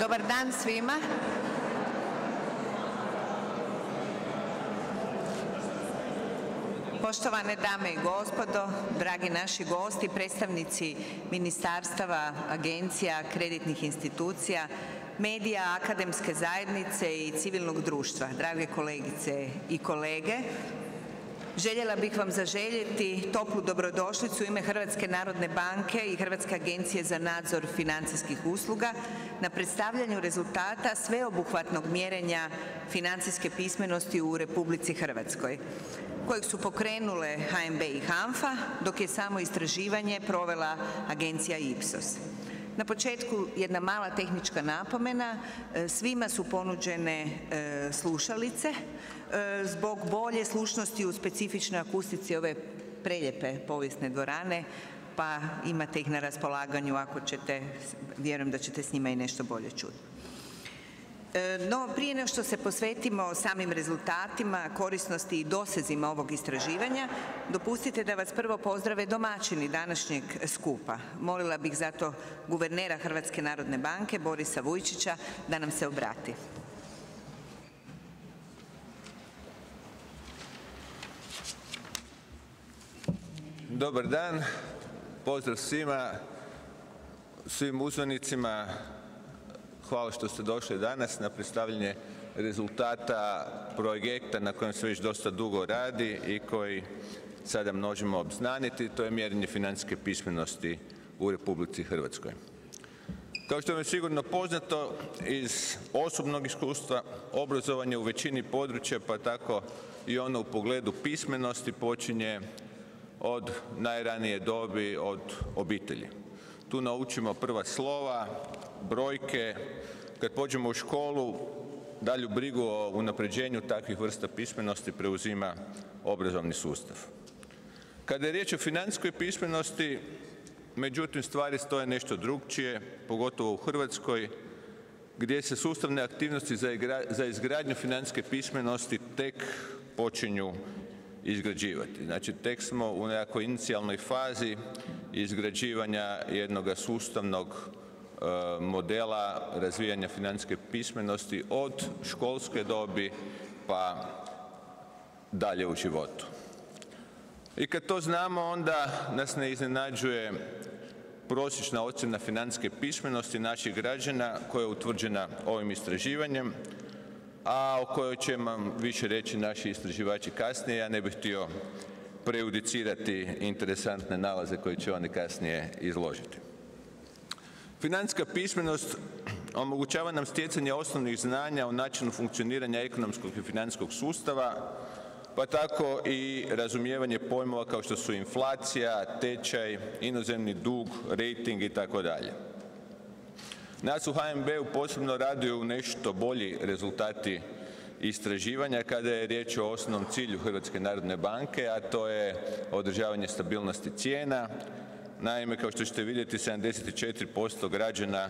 Dobar dan svima. Poštovane dame i gospodo, dragi naši gosti, predstavnici ministarstava, agencija, kreditnih institucija, medija, akademske zajednice i civilnog društva, drage kolegice i kolege, željela bih vam zaželjeti toplu dobrodošlicu u ime Hrvatske narodne banke i Hrvatske agencije za nadzor financijskih usluga na predstavljanju rezultata sveobuhvatnog mjerenja financijske pismenosti u Republici Hrvatskoj, kojeg su pokrenule HNB i HANFA, dok je samo istraživanje provela agencija Ipsos. Na početku jedna mala tehnička napomena, svima su ponuđene slušalice zbog bolje slušnosti u specifičnoj akustici ove prelijepe povijesne dvorane, pa imate ih na raspolaganju ako ćete, vjerujem da ćete s njima i nešto bolje čuti. No, prije nego što se posvetimo samim rezultatima, korisnosti i dosezima ovog istraživanja, dopustite da vas prvo pozdrave domaćini današnjeg skupa. Molila bih zato guvernera Hrvatske narodne banke, Borisa Vujčića, da nam se obrati. Dobar dan, pozdrav svima, svim uzvanicima. Hvala što ste došli danas na predstavljanje rezultata projekta na kojem se već dosta dugo radi i koji sada možemo obznaniti, to je mjerenje financijske pismenosti u Republici Hrvatskoj. Kao što vam je sigurno poznato iz osobnog iskustva, obrazovanje u većini područja, pa tako i ono u pogledu pismenosti, počinje od najranije dobi, od obitelji. Tu naučimo prva slova, brojke. Kad pođemo u školu, dalju brigu o unapređenju takvih vrsta pismenosti preuzima obrazovni sustav. Kada je riječ o financijskoj pismenosti, međutim, stvari stoje nešto drukčije, pogotovo u Hrvatskoj, gdje se sustavne aktivnosti za izgradnju financijske pismenosti tek počinju izgrađivati. Znači, tek smo u nekakvoj inicijalnoj fazi izgrađivanja jednog sustavnog modela razvijanja financijske pismenosti od školske dobi pa dalje u životu. I kad to znamo, onda nas ne iznenađuje prosječna ocjena financijske pismenosti naših građana koja je utvrđena ovim istraživanjem, a o kojoj će vam više reći naši istraživači kasnije. Ja ne bih htio prejudicirati interesantne nalaze koje će oni kasnije izložiti. Financijska pismenost omogućava nam stjecanje osnovnih znanja o načinu funkcioniranja ekonomskog i financijskog sustava, pa tako i razumijevanje pojmova kao što su inflacija, tečaj, inozemni dug, rejting itd. Nas u HNB-u posebno raduju nešto bolji rezultati istraživanja kada je riječ o osnovnom cilju Hrvatske narodne banke, a to je održavanje stabilnosti cijena. Naime, kao što ćete vidjeti, 74% građana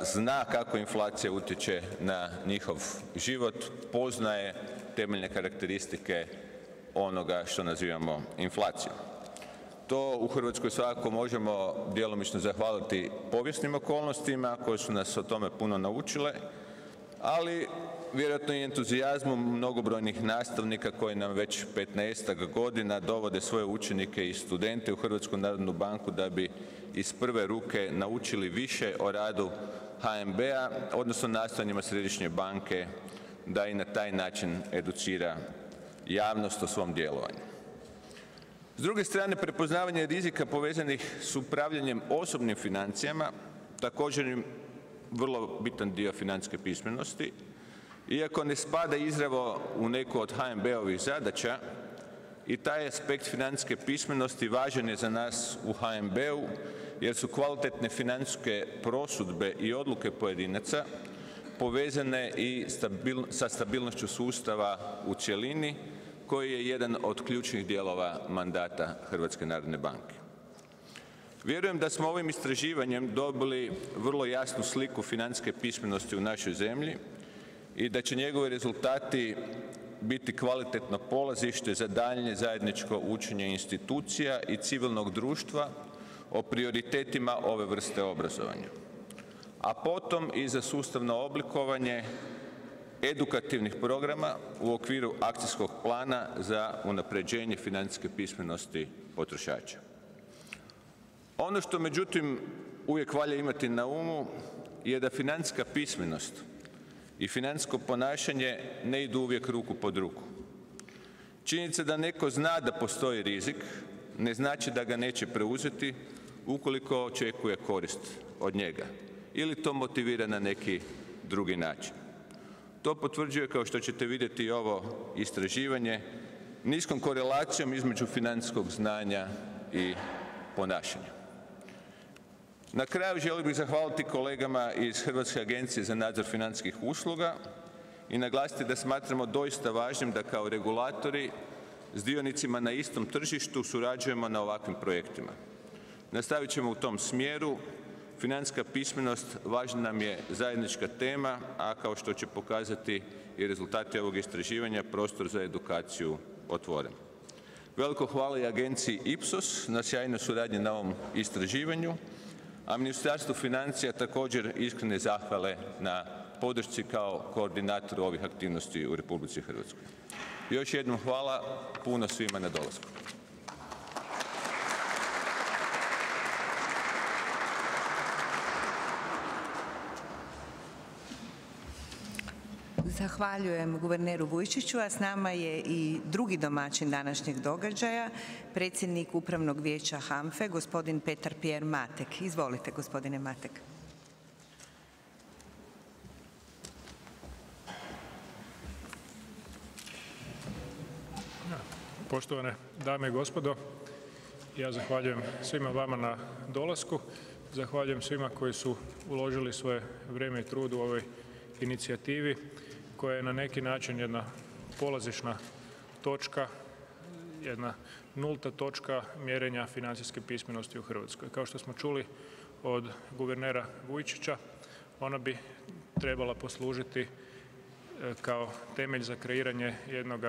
zna kako inflacija utječe na njihov život, poznaje temeljne karakteristike onoga što nazivamo inflacijom. To u Hrvatskoj svakako možemo djelomično zahvaliti povijesnim okolnostima koje su nas o tome puno naučile, ali vjerojatno i entuzijazmom mnogobrojnih nastavnika koji nam već 15-ak godina dovode svoje učenike i studente u Hrvatsku narodnu banku da bi iz prve ruke naučili više o radu HNB-a, odnosno nastojanjima Središnje banke da i na taj način educira javnost o svom djelovanju. S druge strane, prepoznavanje rizika povezanih s upravljanjem osobnim financijama također je vrlo bitan dio financijske pismenosti. Iako ne spada izravno u neku od HNB-ovih zadaća, i taj aspekt financijske pismenosti važan je za nas u HNB-u jer su kvalitetne financijske prosudbe i odluke pojedinaca povezane i sa stabilnošću sustava u cjelini, koji je jedan od ključnih dijelova mandata Hrvatske narodne banke. Vjerujem da smo ovim istraživanjem dobili vrlo jasnu sliku financijske pismenosti u našoj zemlji i da će njegovi rezultati biti kvalitetno polazište za daljnje zajedničko učenje institucija i civilnog društva o prioritetima ove vrste obrazovanja. a potom i za sustavno oblikovanje edukativnih programa u okviru akcijskog plana za unapređenje financijske pismenosti potrošača. Ono što međutim uvijek valja imati na umu je da financijska pismenost i financijsko ponašanje ne idu uvijek ruku pod ruku. Činjenica da neko zna da postoji rizik ne znači da ga neće preuzeti ukoliko očekuje korist od njega ili to motivira na neki drugi način. To potvrđuje, kao što ćete vidjeti i ovo istraživanje, niskom korelacijom između financijskog znanja i ponašanja. Na kraju želio bih zahvaliti kolegama iz Hrvatske agencije za nadzor financijskih usluga i naglasiti da smatramo doista važnim da kao regulatori s dionicima na istom tržištu surađujemo na ovakvim projektima. Nastavit ćemo u tom smjeru. Financijska pismenost važna nam je zajednička tema, a kao što će pokazati i rezultati ovog istraživanja, prostor za edukaciju otvoren. Veliko hvala i agenciji Ipsos na sjajnoj suradnji na ovom istraživanju, a Ministarstvu financija također iskrene zahvale na podršci kao koordinatoru ovih aktivnosti u Republici Hrvatskoj. Još jednom hvala puno svima na dolasku. Zahvaljujem guverneru Vujčiću, a s nama je i drugi domaćin današnjeg događaja, predsjednik Upravnog vijeća HANFA-e, gospodin Petar Pjer Matek. Izvolite, gospodine Matek. Poštovane dame i gospodo, ja zahvaljujem svima vama na dolasku, zahvaljujem svima koji su uložili svoje vrijeme i trud u ovoj inicijativi koja je na neki način jedna polazišna točka, jedna nulta točka mjerenja financijske pismenosti u Hrvatskoj. Kao što smo čuli od guvernera Vujčića, ona bi trebala poslužiti kao temelj za kreiranje jednog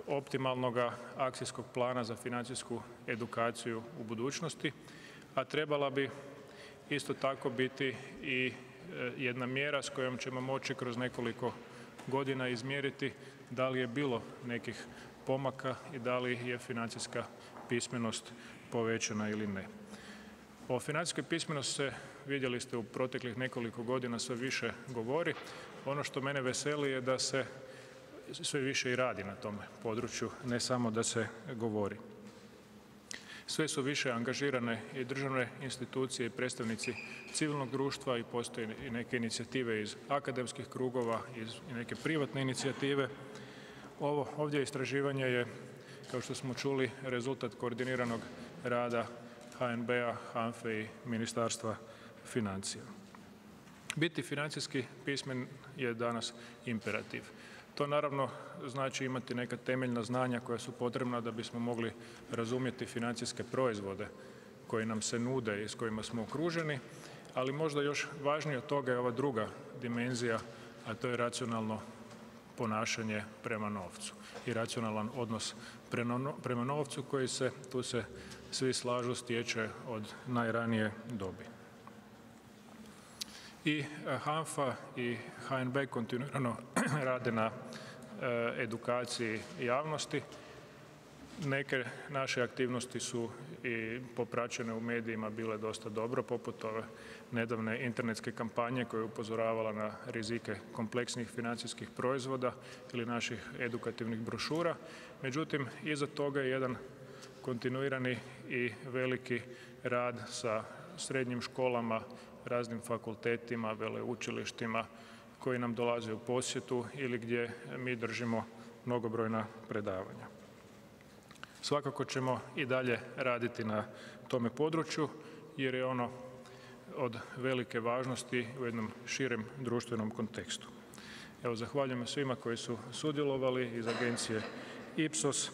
optimalnog akcijskog plana za financijsku edukaciju u budućnosti, a trebala bi isto tako biti i jedna mjera s kojom ćemo moći kroz nekoliko godina izmjeriti da li je bilo nekih pomaka i da li je financijska pismenost povećana ili ne. O financijskoj pismenosti se, vidjeli ste, u proteklih nekoliko godina sve više govori. Ono što mene veseli je da se sve više i radi na tome području, ne samo da se govori. Sve su više angažirane i državne institucije i predstavnici civilnog društva i postoje i neke inicijative iz akademskih krugova i neke privatne inicijative. Ovdje istraživanje je, kao što smo čuli, rezultat koordiniranog rada HNB-a, HANFA-e i Ministarstva financija. Biti financijski pismen je danas imperativ. To naravno znači imati neka temeljna znanja koja su potrebna da bismo mogli razumjeti financijske proizvode koji nam se nude i s kojima smo okruženi, ali možda još važnije od toga je ova druga dimenzija, a to je racionalno ponašanje prema novcu i racionalan odnos prema novcu koji se, tu se svi slažu, stječe od najranije dobi. I HANFA i HNB kontinuirano rade na edukaciji javnosti. Neke naše aktivnosti su i popraćene u medijima bile dosta dobro, poput ove nedavne internetske kampanje koja je upozoravala na rizike kompleksnih financijskih proizvoda ili naših edukativnih brošura. Međutim, iza toga je jedan kontinuirani i veliki rad sa srednjim školama, raznim fakultetima, veleučilištima koji nam dolaze u posjetu ili gdje mi držimo mnogobrojna predavanja. Svakako ćemo i dalje raditi na tome području jer je ono od velike važnosti u jednom širem društvenom kontekstu. Evo, zahvaljujem svima koji su sudjelovali iz agencije Ipsos,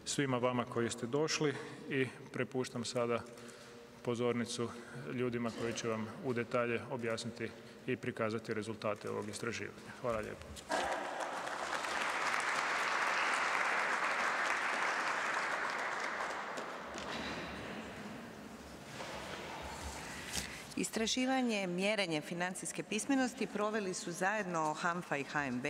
svima vama koji ste došli i prepuštam sada pozornicu ljudima koji će vam u detalje objasniti i prikazati rezultate ovog istraživanja. Hvala lijepo. Istraživanje, mjerenje financijske pismenosti proveli su zajedno HANFA i HNB,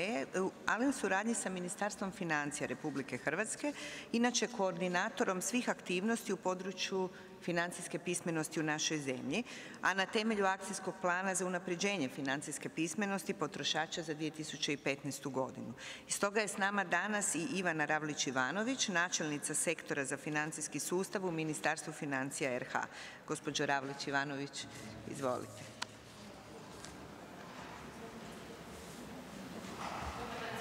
ali u suradnji sa Ministarstvom financija Republike Hrvatske, inače koordinatorom svih aktivnosti u području financijske pismenosti u našoj zemlji, a na temelju akcijskog plana za unapređenje financijske pismenosti potrošača za 2015. godinu. I stoga je s nama danas i Ivana Ravlić-Ivanović, načelnica sektora za financijski sustav u Ministarstvu financija RH. Gospođo Ravlić-Ivanović, izvolite.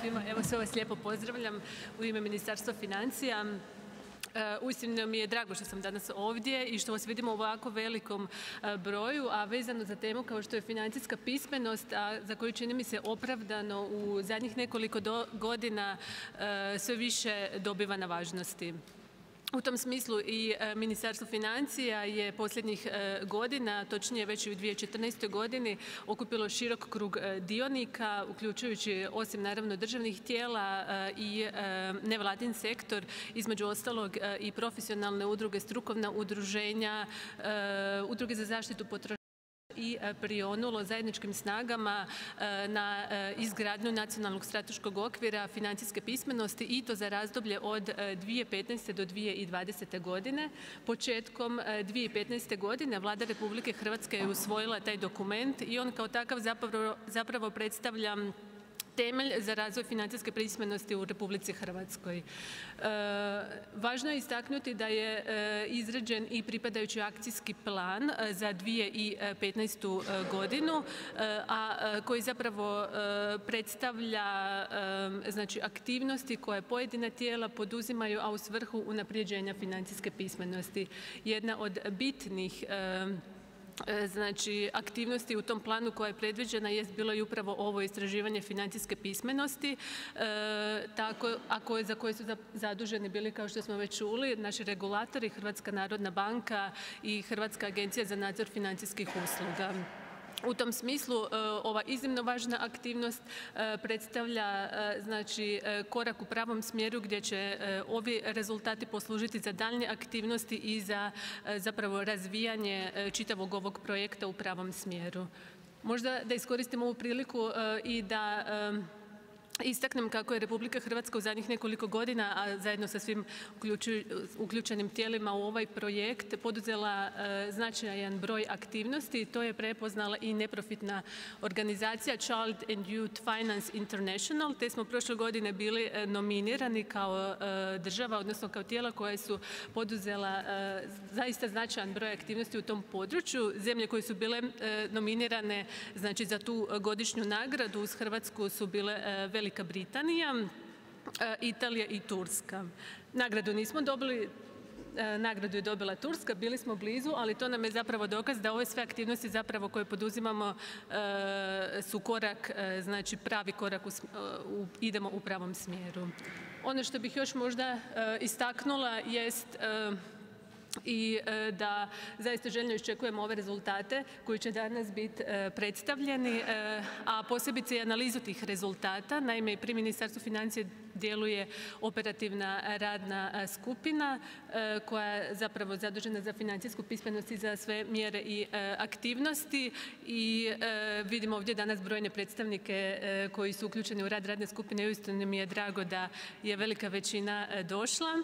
Svima, evo sve vas lijepo pozdravljam u ime Ministarstva financija. Uistinu mi je drago što sam danas ovdje i što vas vidimo u ovako velikom broju, a vezano za temu kao što je financijska pismenost, a za koju čini mi se opravdano u zadnjih nekoliko godina sve više dobiva na važnosti. U tom smislu i Ministarstvo financija je posljednjih godina, točnije već i u 2014. godini, okupilo širok krug dionika, uključujući osim naravno državnih tijela i nevladin sektor, između ostalog i profesionalne udruge, strukovna udruženja, udruge za zaštitu potrošača i prionulo zajedničkim snagama na izgradnju nacionalnog strateškog okvira financijske pismenosti i to za razdoblje od 2015. do 2020. godine. Početkom 2015. godine Vlada Republike Hrvatske je usvojila taj dokument i on kao takav zapravo predstavlja temelj za razvoj financijske pismenosti u Republici Hrvatskoj. Važno je istaknuti da je izrađen i pripadajući akcijski plan za 2015. godinu, a koji zapravo predstavlja znači, aktivnosti koje pojedina tijela poduzimaju, a u svrhu unapređenja financijske pismenosti. Jedna od bitnih znači, aktivnosti u tom planu koja je predviđena jest bilo i upravo ovo istraživanje financijske pismenosti, za koje su zaduženi bili, kao što smo već čuli, naši regulatori, Hrvatska narodna banka i Hrvatska agencija za nadzor financijskih usluga. U tom smislu ova iznimno važna aktivnost predstavlja znači, korak u pravom smjeru gdje će ovi rezultati poslužiti za daljnje aktivnosti i za zapravo razvijanje čitavog ovog projekta u pravom smjeru. Možda da iskoristim ovu priliku i da istaknem kako je Republika Hrvatska u zadnjih nekoliko godina, a zajedno sa svim uključenim tijelima u ovaj projekt, poduzela značajan broj aktivnosti. To je prepoznala i neprofitna organizacija Child and Youth Finance International, te smo prošle godine bili nominirani kao država, odnosno kao tijela koje su poduzela zaista značajan broj aktivnosti u tom području. Zemlje koje su bile nominirane znači, za tu godišnju nagradu uz Hrvatsku su bile Velika Britanija, Italija i Turska. Nagradu nismo dobili, nagradu je dobila Turska, bili smo blizu, ali to nam je zapravo dokaz da ove sve aktivnosti zapravo koje poduzimamo su korak, znači pravi korak, idemo u pravom smjeru. Ono što bih još možda istaknula jest i da zaista željno iščekujemo ove rezultate koji će danas biti predstavljeni, a posebice i analizu tih rezultata. Naime, i pri Ministarstvu financija djeluje operativna radna skupina koja je zapravo zadužena za financijsku pismenost i za sve mjere i aktivnosti i vidimo ovdje danas brojne predstavnike koji su uključeni u rad radne skupine i uistinu mi je drago da je velika većina došla.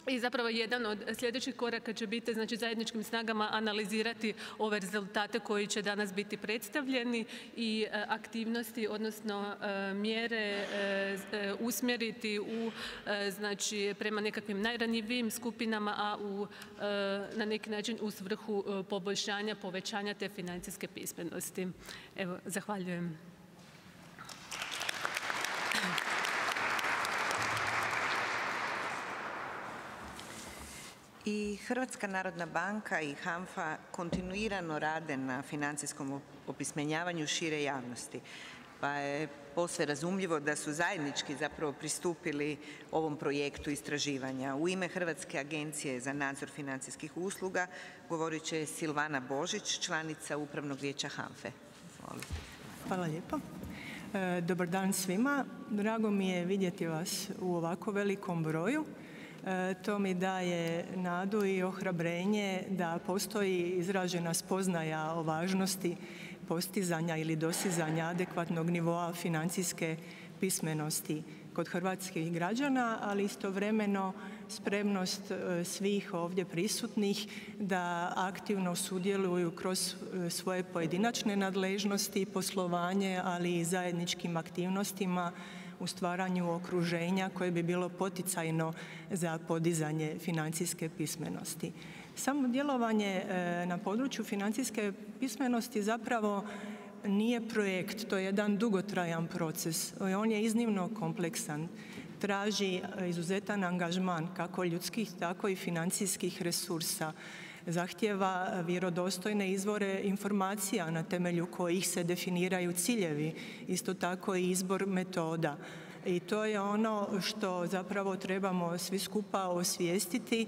I zapravo jedan od sljedećih koraka će biti znači, zajedničkim snagama analizirati ove rezultate koji će danas biti predstavljeni i aktivnosti, odnosno mjere usmjeriti u, znači, prema nekakvim najranjivijim skupinama, a na neki način u svrhu poboljšanja, povećanja te financijske pismenosti. Evo, zahvaljujem. I Hrvatska narodna banka i HANFA kontinuirano rade na financijskom opismenjavanju šire javnosti, pa je posve razumljivo da su zajednički zapravo pristupili ovom projektu istraživanja. U ime Hrvatske agencije za nadzor financijskih usluga govorit će Silvana Božić, članica Upravnog vijeća HANFA-e. Hvala lijepo. Dobar dan svima. Drago mi je vidjeti vas u ovako velikom broju. To mi daje nadu i ohrabrenje da postoji izražena spoznaja o važnosti postizanja ili dosizanja adekvatnog nivoa financijske pismenosti kod hrvatskih građana, ali istovremeno spremnost svih ovdje prisutnih da aktivno sudjeluju kroz svoje pojedinačne nadležnosti i poslovanje, ali i zajedničkim aktivnostima u stvaranju okruženja koje bi bilo poticajno za podizanje financijske pismenosti. Samo djelovanje na području financijske pismenosti zapravo nije projekt, to je jedan dugotrajan proces. On je iznimno kompleksan, traži izuzetan angažman kako ljudskih, tako i financijskih resursa. Zahtijeva vjerodostojne izvore informacija na temelju kojih se definiraju ciljevi, isto tako i izbor metoda. I to je ono što zapravo trebamo svi skupa osvijestiti,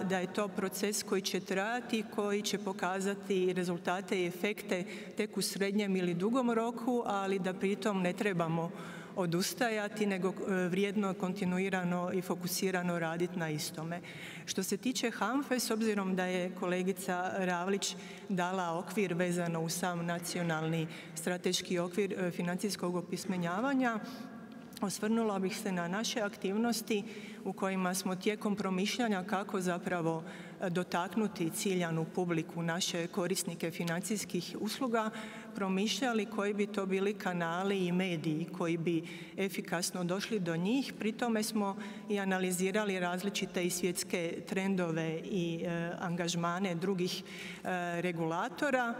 da je to proces koji će trajati, koji će pokazati rezultate i efekte tek u srednjem ili dugom roku, ali da pritom ne trebamo odustajati, nego vrijedno, kontinuirano i fokusirano raditi na istome. Što se tiče HANFA-e, s obzirom da je kolegica Ravlić dala okvir vezano uz sam nacionalni strateški okvir financijskog opismenjavanja, osvrnula bih se na naše aktivnosti u kojima smo tijekom promišljanja kako zapravo dotaknuti ciljanu publiku, naše korisnike financijskih usluga, promišljali koji bi to bili kanali i mediji koji bi efikasno došli do njih. Pri tome smo i analizirali različite i svjetske trendove i angažmane drugih regulatora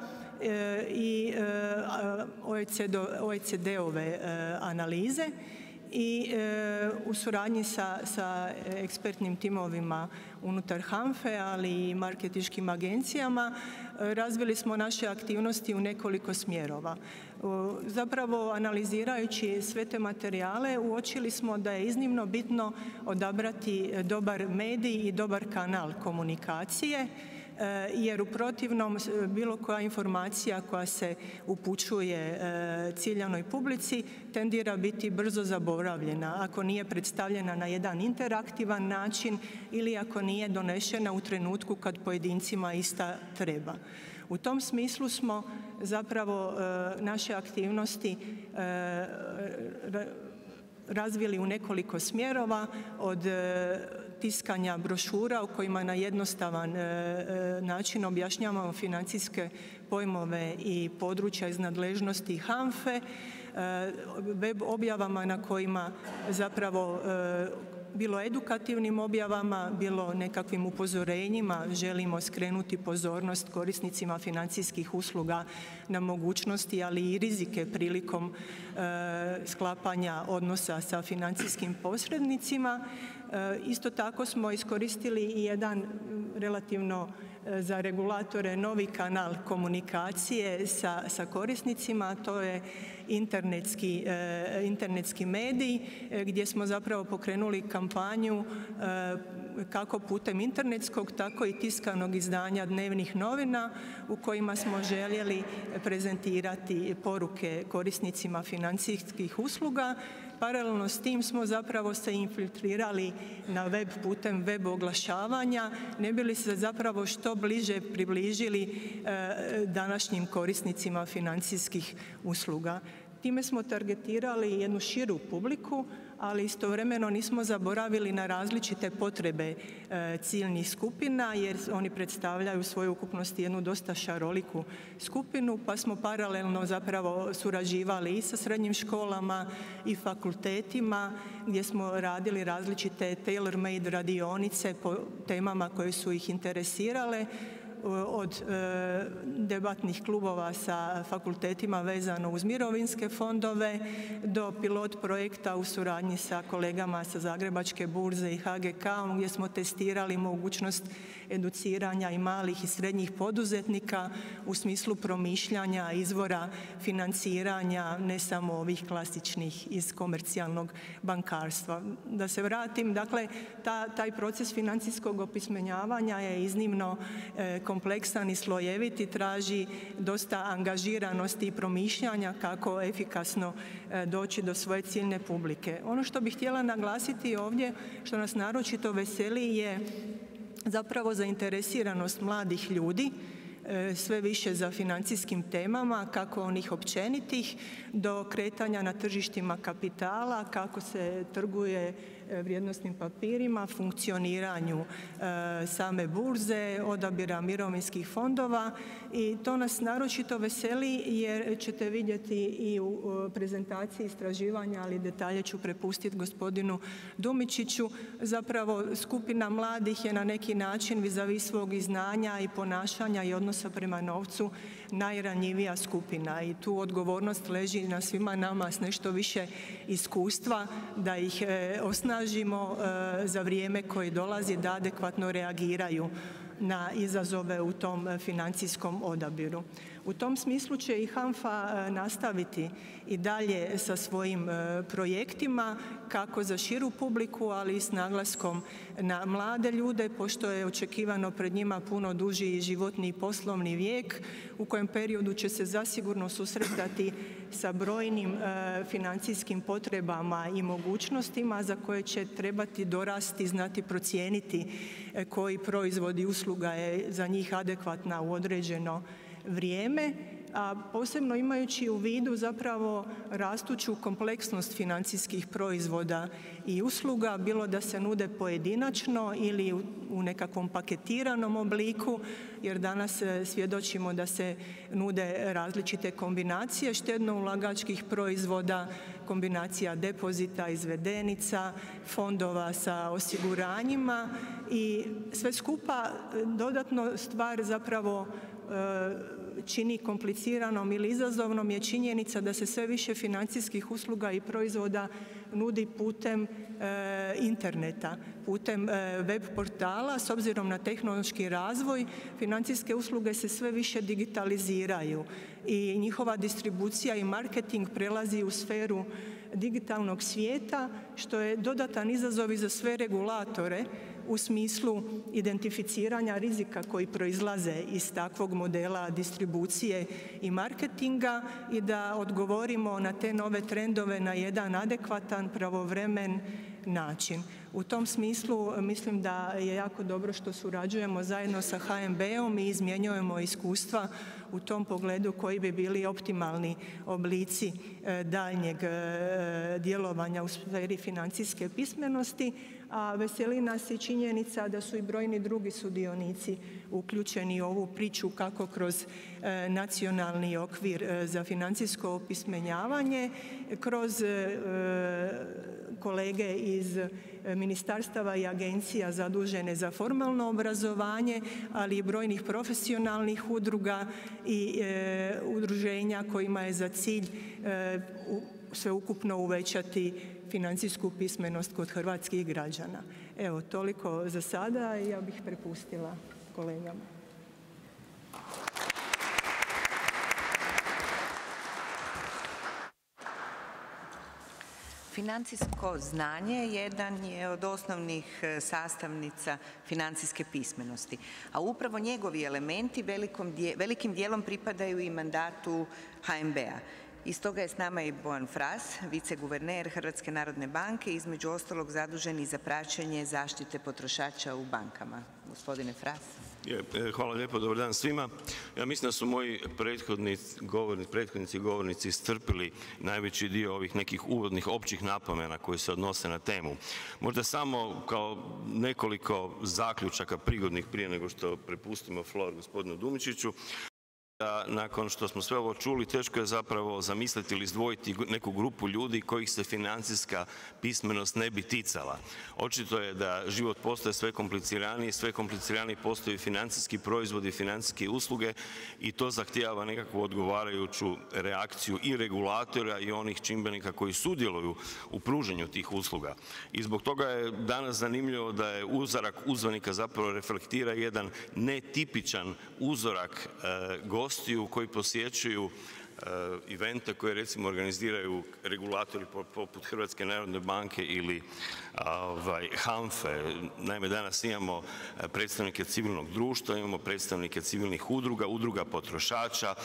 i OECD-ove analize. I u suradnji sa ekspertnim timovima unutar HANFA-e, ali i marketinškim agencijama, razvili smo naše aktivnosti u nekoliko smjerova. Zapravo, analizirajući sve te materijale, uočili smo da je iznimno bitno odabrati dobar medij i dobar kanal komunikacije, jer u protivnom bilo koja informacija koja se upućuje ciljanoj publici tendira biti brzo zaboravljena ako nije predstavljena na jedan interaktivan način ili ako nije donešena u trenutku kad pojedincima ista treba. U tom smislu smo zapravo naše aktivnosti razvili u nekoliko smjerova, od tiskanja brošura u kojima na jednostavan način objašnjavamo financijske pojmove i područja iz nadležnosti HANFA-e, web objavama na kojima zapravo bilo edukativnim objavama, bilo nekakvim upozorenjima želimo skrenuti pozornost korisnicima financijskih usluga na mogućnosti, ali i rizike prilikom sklapanja odnosa sa financijskim posrednicima. Isto tako smo iskoristili i jedan relativno za regulatore novi kanal komunikacije sa korisnicima, to je internetski medij, gdje smo zapravo pokrenuli kampanju kako putem internetskog, tako i tiskanog izdanja dnevnih novina u kojima smo željeli prezentirati poruke korisnicima financijskih usluga. Paralelno s tim smo zapravo se infiltrirali na web putem web oglašavanja, ne bi li se zapravo što bliže približili današnjim korisnicima financijskih usluga. Time smo targetirali jednu širu publiku, ali istovremeno nismo zaboravili na različite potrebe ciljnih skupina, jer oni predstavljaju u svojoj ukupnosti jednu dosta šaroliku skupinu, pa smo paralelno zapravo surađivali i sa srednjim školama i fakultetima, gdje smo radili različite tailor-made radionice po temama koje su ih interesirale, od debatnih klubova sa fakultetima vezano uz mirovinske fondove do pilot projekta u suradnji sa kolegama sa Zagrebačke burze i HGK-om, gdje smo testirali mogućnost educiranja i malih i srednjih poduzetnika u smislu promišljanja izvora financiranja, ne samo ovih klasičnih iz komercijalnog bankarstva. Da se vratim, dakle, taj proces financijskog opismenjavanja je iznimno kompleksan i slojevit i traži dosta angažiranosti i promišljanja kako efikasno doći do svoje ciljne publike. Ono što bih htjela naglasiti ovdje, što nas naročito veseli, je zapravo zainteresiranost mladih ljudi sve više za financijskim temama, kako onih općenitih do kretanja na tržištima kapitala, kako se trguje vrijednosnim papirima, funkcioniranju same burze, odabira mirovinskih fondova i to nas naročito veseli jer ćete vidjeti i u prezentaciji istraživanja, ali detalje ću prepustiti gospodinu Dumičiću. Zapravo skupina mladih je na neki način vis-a-vis svog i znanja i ponašanja i odnosa prema novcu najranjivija skupina i tu odgovornost leži na svima nama s nešto više iskustva da ih osnažimo za vrijeme koje dolazi da adekvatno reagiraju na izazove u tom financijskom odabiru. U tom smislu će i HANFA nastaviti i dalje sa svojim projektima kako za širu publiku, ali i s naglaskom na mlade ljude, pošto je očekivano pred njima puno duži životni i poslovni vijek u kojem periodu će se zasigurno susretati sa brojnim financijskim potrebama i mogućnostima za koje će trebati dorasti, znati procijeniti koji proizvod i usluga je za njih adekvatna u određeno vrijeme, a posebno imajući u vidu zapravo rastuću kompleksnost financijskih proizvoda i usluga, bilo da se nude pojedinačno ili u nekakvom paketiranom obliku, jer danas svjedočimo da se nude različite kombinacije štedno-ulagačkih proizvoda, kombinacija depozita, izvedenica, fondova sa osiguranjima i sve skupa dodatno stvar zapravo čini kompliciranom ili izazovnom je činjenica da se sve više financijskih usluga i proizvoda nudi putem interneta, putem web portala. S obzirom na tehnološki razvoj, financijske usluge se sve više digitaliziraju i njihova distribucija i marketing prelazi u sferu digitalnog svijeta, što je dodatan izazov i za sve regulatore u smislu identificiranja rizika koji proizlaze iz takvog modela distribucije i marketinga i da odgovorimo na te nove trendove na jedan adekvatan, pravovremen način. U tom smislu mislim da je jako dobro što surađujemo zajedno sa HNB-om i izmjenjujemo iskustva u tom pogledu koji bi bili optimalni oblici daljnjeg djelovanja u sferi financijske pismenosti, a veseli nas i činjenica da su i brojni drugi sudionici uključeni u ovu priču kako kroz nacionalni okvir za financijsko opismenjavanje, kroz kolege iz ministarstava i agencija zadužene za formalno obrazovanje, ali i brojnih profesionalnih udruga i udruženja kojima je za cilj sveukupno uvećati financijsku pismenost kod hrvatskih građana. Evo, toliko za sada i ja bih prepustila kolegama. Financijsko znanje jedan je od osnovnih sastavnica financijske pismenosti, a upravo njegovi elementi velikim dijelom pripadaju i mandatu HNB-a. I stoga je s nama i Bojan Fras, viceguverner Hrvatske narodne banke, između ostalog zadužen i za praćenje zaštite potrošača u bankama. Gospodine Fras. Hvala lijepo, dobar dan svima. Ja mislim da su moji prethodnici i govornici iscrpili najveći dio ovih nekih uvodnih općih napomena koji se odnose na temu. Možda samo kao nekoliko zaključaka prigodnih prije nego što prepustimo flor gospodinu Dumičiću. Nakon što smo sve ovo čuli, teško je zapravo zamisliti ili izdvojiti neku grupu ljudi kojih se financijska pismenost ne bi ticala. Očito je da život postaje sve kompliciraniji postaju financijski proizvodi, financijske usluge i to zahtijeva nekakvu odgovarajuću reakciju i regulatora i onih čimbenika koji sudjeluju u pružanju tih usluga. I zbog toga je danas zanimljivo da je uzorak uzvanika zapravo reflektira jedan netipičan uzorak gostiju koji posjećuju evente koje recimo organiziraju regulatori poput Hrvatske narodne banke ili HANFA-e. Naime, danas imamo predstavnike civilnog društva, imamo predstavnike civilnih udruga, udruga potrošača,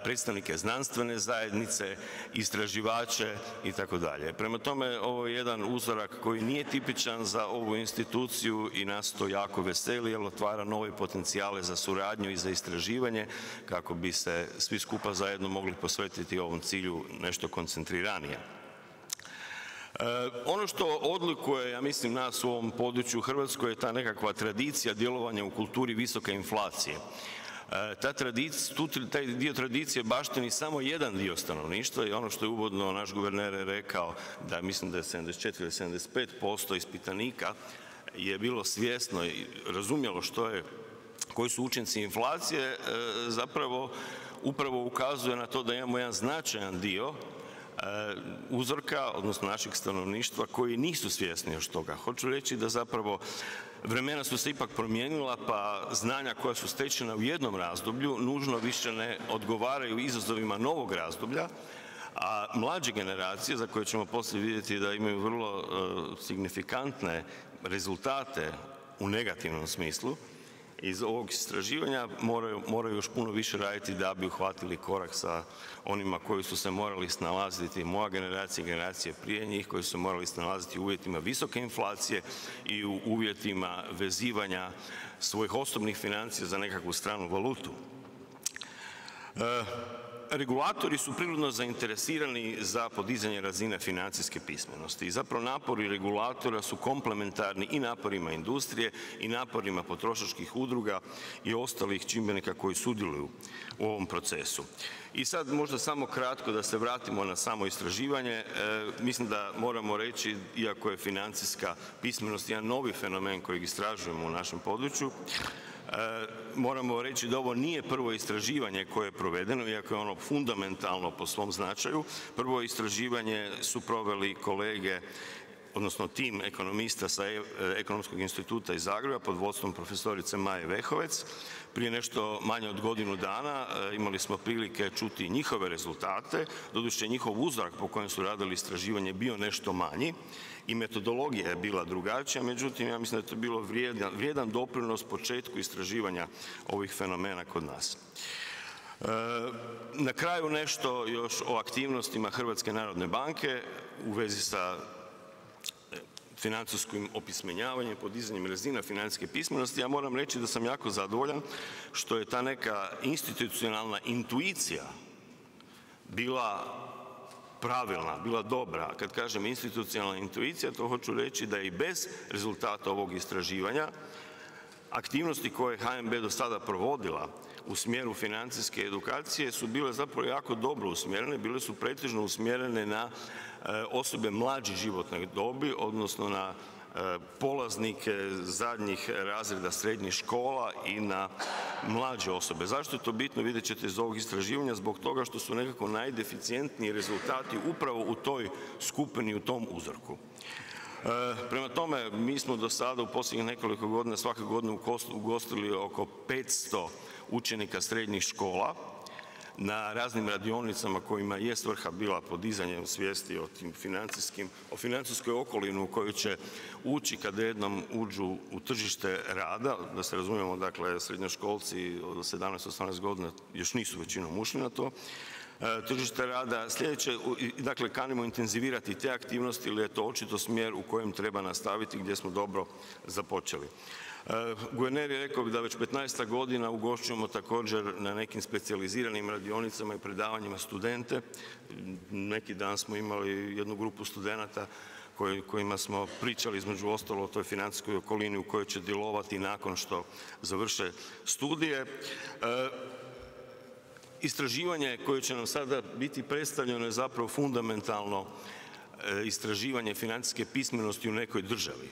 predstavnike znanstvene zajednice, istraživače itd. Prema tome, ovo je jedan uzorak koji nije tipičan za ovu instituciju i nas to jako veseli jer otvara nove potencijale za suradnju i za istraživanje kako bi se svi skupa zajedno mogli posvetiti ovom cilju nešto koncentriranije. Ono što odlikuje, ja mislim, nas u ovom području u Hrvatskoj je ta nekakva tradicija djelovanja u kulturi visoke inflacije. Taj dio tradicije baštini samo jedan dio stanovništva i ono što je uvodno naš guverner rekao da mislim da je 74 ili 75% ispitanika je bilo svjesno i razumjelo koji su učinci inflacije, zapravo upravo ukazuje na to da imamo jedan značajan dio uzorka, odnosno našeg stanovništva koji nisu svjesni još toga. Hoću reći da zapravo vremena su se ipak promijenila pa znanja koja su stečena u jednom razdoblju nužno više ne odgovaraju izazovima novog razdoblja, a mlađe generacije za koje ćemo poslije vidjeti da imaju vrlo signifikantne rezultate u negativnom smislu, iz ovog istraživanja moraju još puno više raditi da bi uhvatili korak sa onima koji su se morali snalaziti, moja generacija i generacije prije njih, koji su se morali snalaziti u uvjetima visoke inflacije i u uvjetima vezivanja svojih osobnih financija za nekakvu stranu valutu. Regulatori su prirodno zainteresirani za podizanje razine financijske pismenosti i zapravo napori regulatora su komplementarni i naporima industrije i naporima potrošačkih udruga i ostalih čimbenika koji sudjeluju u ovom procesu. I sad možda samo kratko da se vratimo na samo istraživanje. Mislim da moramo reći, iako je financijska pismenost jedan novi fenomen kojeg istražujemo u našem području, moramo reći da ovo nije prvo istraživanje koje je provedeno, iako je ono fundamentalno po svom značaju. Prvo istraživanje su proveli kolege, odnosno tim ekonomista sa Ekonomskog instituta iz Zagreba pod vodstvom profesorice Maje Vehovec. Prije nešto manje od godinu dana imali smo prilike čuti njihove rezultate, doduše njihov uzorak po kojem su radili istraživanje bio nešto manji i metodologija je bila drugačija, međutim ja mislim da je to bilo vrijedan doprinos početku istraživanja ovih fenomena kod nas. Na kraju nešto još o aktivnostima Hrvatske narodne banke u vezi sa financijskim opismenjavanjem, podizanjem razina financijske pismenosti. Ja moram reći da sam jako zadovoljan što je ta neka institucionalna intuicija bila pravilna, bila dobra. Kad kažem institucionalna intuicija, to hoću reći da i bez rezultata ovog istraživanja aktivnosti koje je HNB do sada provodila u smjeru financijske edukacije su bile zapravo jako dobro usmjerene, bile su pretežno usmjerene na osobe mlađe životne dobi, odnosno na polaznike zadnjih razreda srednjih škola i na mlađe osobe. Zašto je to bitno? Vidjet ćete iz ovog istraživanja, zbog toga što su nekako najdeficijentniji rezultati upravo u toj skupini, u tom uzorku. Prema tome, mi smo do sada u posljednjih nekoliko godina svake godine ugostili oko 500 učenika srednjih škola na raznim radionicama kojima je svrha bila podizanje svijesti o financijskoj okolini u koju će ući kada jednom uđu u tržište rada. Da se razumijemo, dakle, srednjoškolci od 17-18 godina još nisu većinom ušli na to tržište rada. Sljedeće, dakle, kanimo intenzivirati te aktivnosti ili je to očito smjer u kojem treba nastaviti gdje smo dobro započeli. Guverner je rekao da već 15 godina ugošćujemo također na nekim specijaliziranim radionicama i predavanjima studente. Neki dan smo imali jednu grupu studenata kojima smo pričali između ostalo o toj financijskoj okolini u kojoj će djelovati nakon što završe studije. Istraživanje koje će nam sada biti predstavljeno je zapravo fundamentalno istraživanje financijske pismenosti u nekoj državi.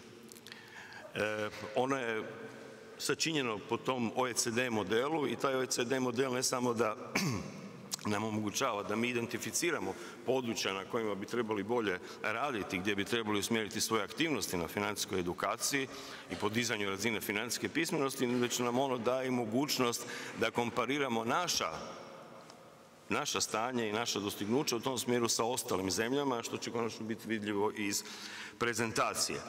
Ono je sačinjeno po tom OECD modelu i taj OECD model ne samo da nam omogućava da mi identificiramo područja na kojima bi trebali bolje raditi, gdje bi trebali usmjeriti svoje aktivnosti na financijskoj edukaciji i podizanju razine financijske pismenosti, već nam ono daje mogućnost da kompariramo naša naša stanje i naša dostignuća u tom smjeru sa ostalim zemljama, što će konačno biti vidljivo iz prezentacije.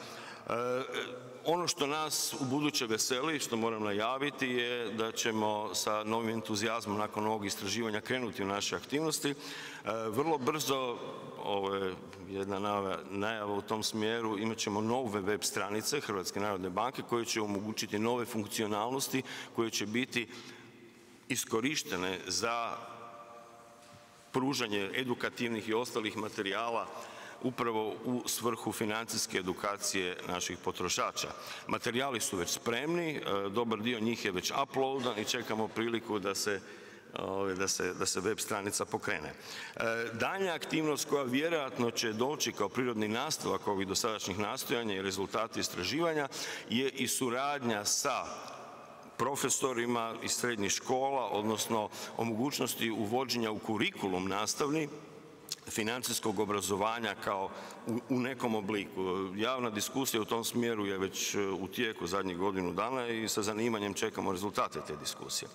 Ono što nas u buduće veseli, što moram najaviti, je da ćemo sa novim entuzijazmom nakon ovog istraživanja krenuti u naše aktivnosti. Vrlo brzo, ovo je jedna najava u tom smjeru, imat ćemo nove web stranice Hrvatske narodne banke koje će omogućiti nove funkcionalnosti koje će biti iskorištene za pružanje edukativnih i ostalih materijala upravo u svrhu financijske edukacije naših potrošača. Materijali su već spremni, dobar dio njih je već uploadan i čekamo priliku da se web stranica pokrene. Daljnja aktivnost koja vjerojatno će doći kao prirodni nastavak ovih dosadašnjih nastojanja i rezultati istraživanja je i suradnja sa profesorima iz srednjih škola, odnosno o mogućnosti uvođenja u kurikulum nastavni financijskog obrazovanja kao u nekom obliku. Javna diskusija u tom smjeru je već u tijeku zadnjih godinu dana i sa zanimanjem čekamo rezultate te diskusije.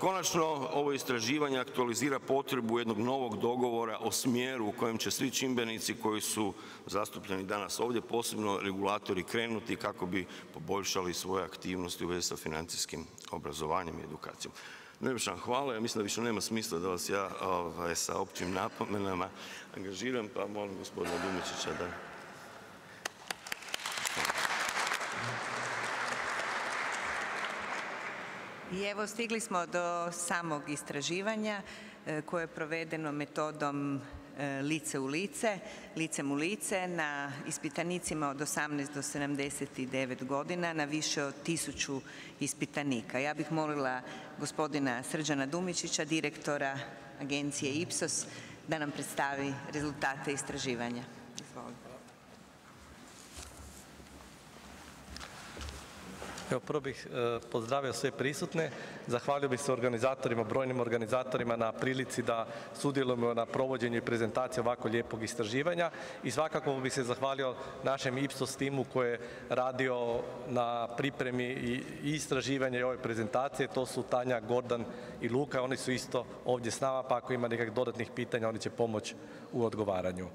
Konačno, ovo istraživanje aktualizira potrebu jednog novog dogovora o smjeru u kojem će svi čimbenici koji su zastupljeni danas ovdje, posebno regulatori, krenuti kako bi poboljšali svoje aktivnosti u vezi sa financijskim obrazovanjem i edukacijom. Najljepša vam hvala, ja mislim da više nema smisla da vas ja sa općim napomenama angažiram, pa molim gospodina Dumičića da... I evo, stigli smo do samog istraživanja koje je provedeno metodom lice u lice, licem u lice na ispitanicima od 18 do 79 godina na više od 1000 ispitanika. Ja bih molila gospodina Srđana Dumičića, direktora agencije Ipsos, da nam predstavi rezultate istraživanja. Izvolite. Evo, prvo bih pozdravio sve prisutne, zahvalio bih se organizatorima, brojnim organizatorima na prilici da sudjelujemo na provođenju i prezentaciji ovako lijepog istraživanja i svakako bih se zahvalio našem Ipsos timu koji je radio na pripremi i istraživanja i ove prezentacije, to su Tanja, Gordan i Luka, oni su isto ovdje s nama, pa ako ima nekakvih dodatnih pitanja oni će pomoći u odgovaranju.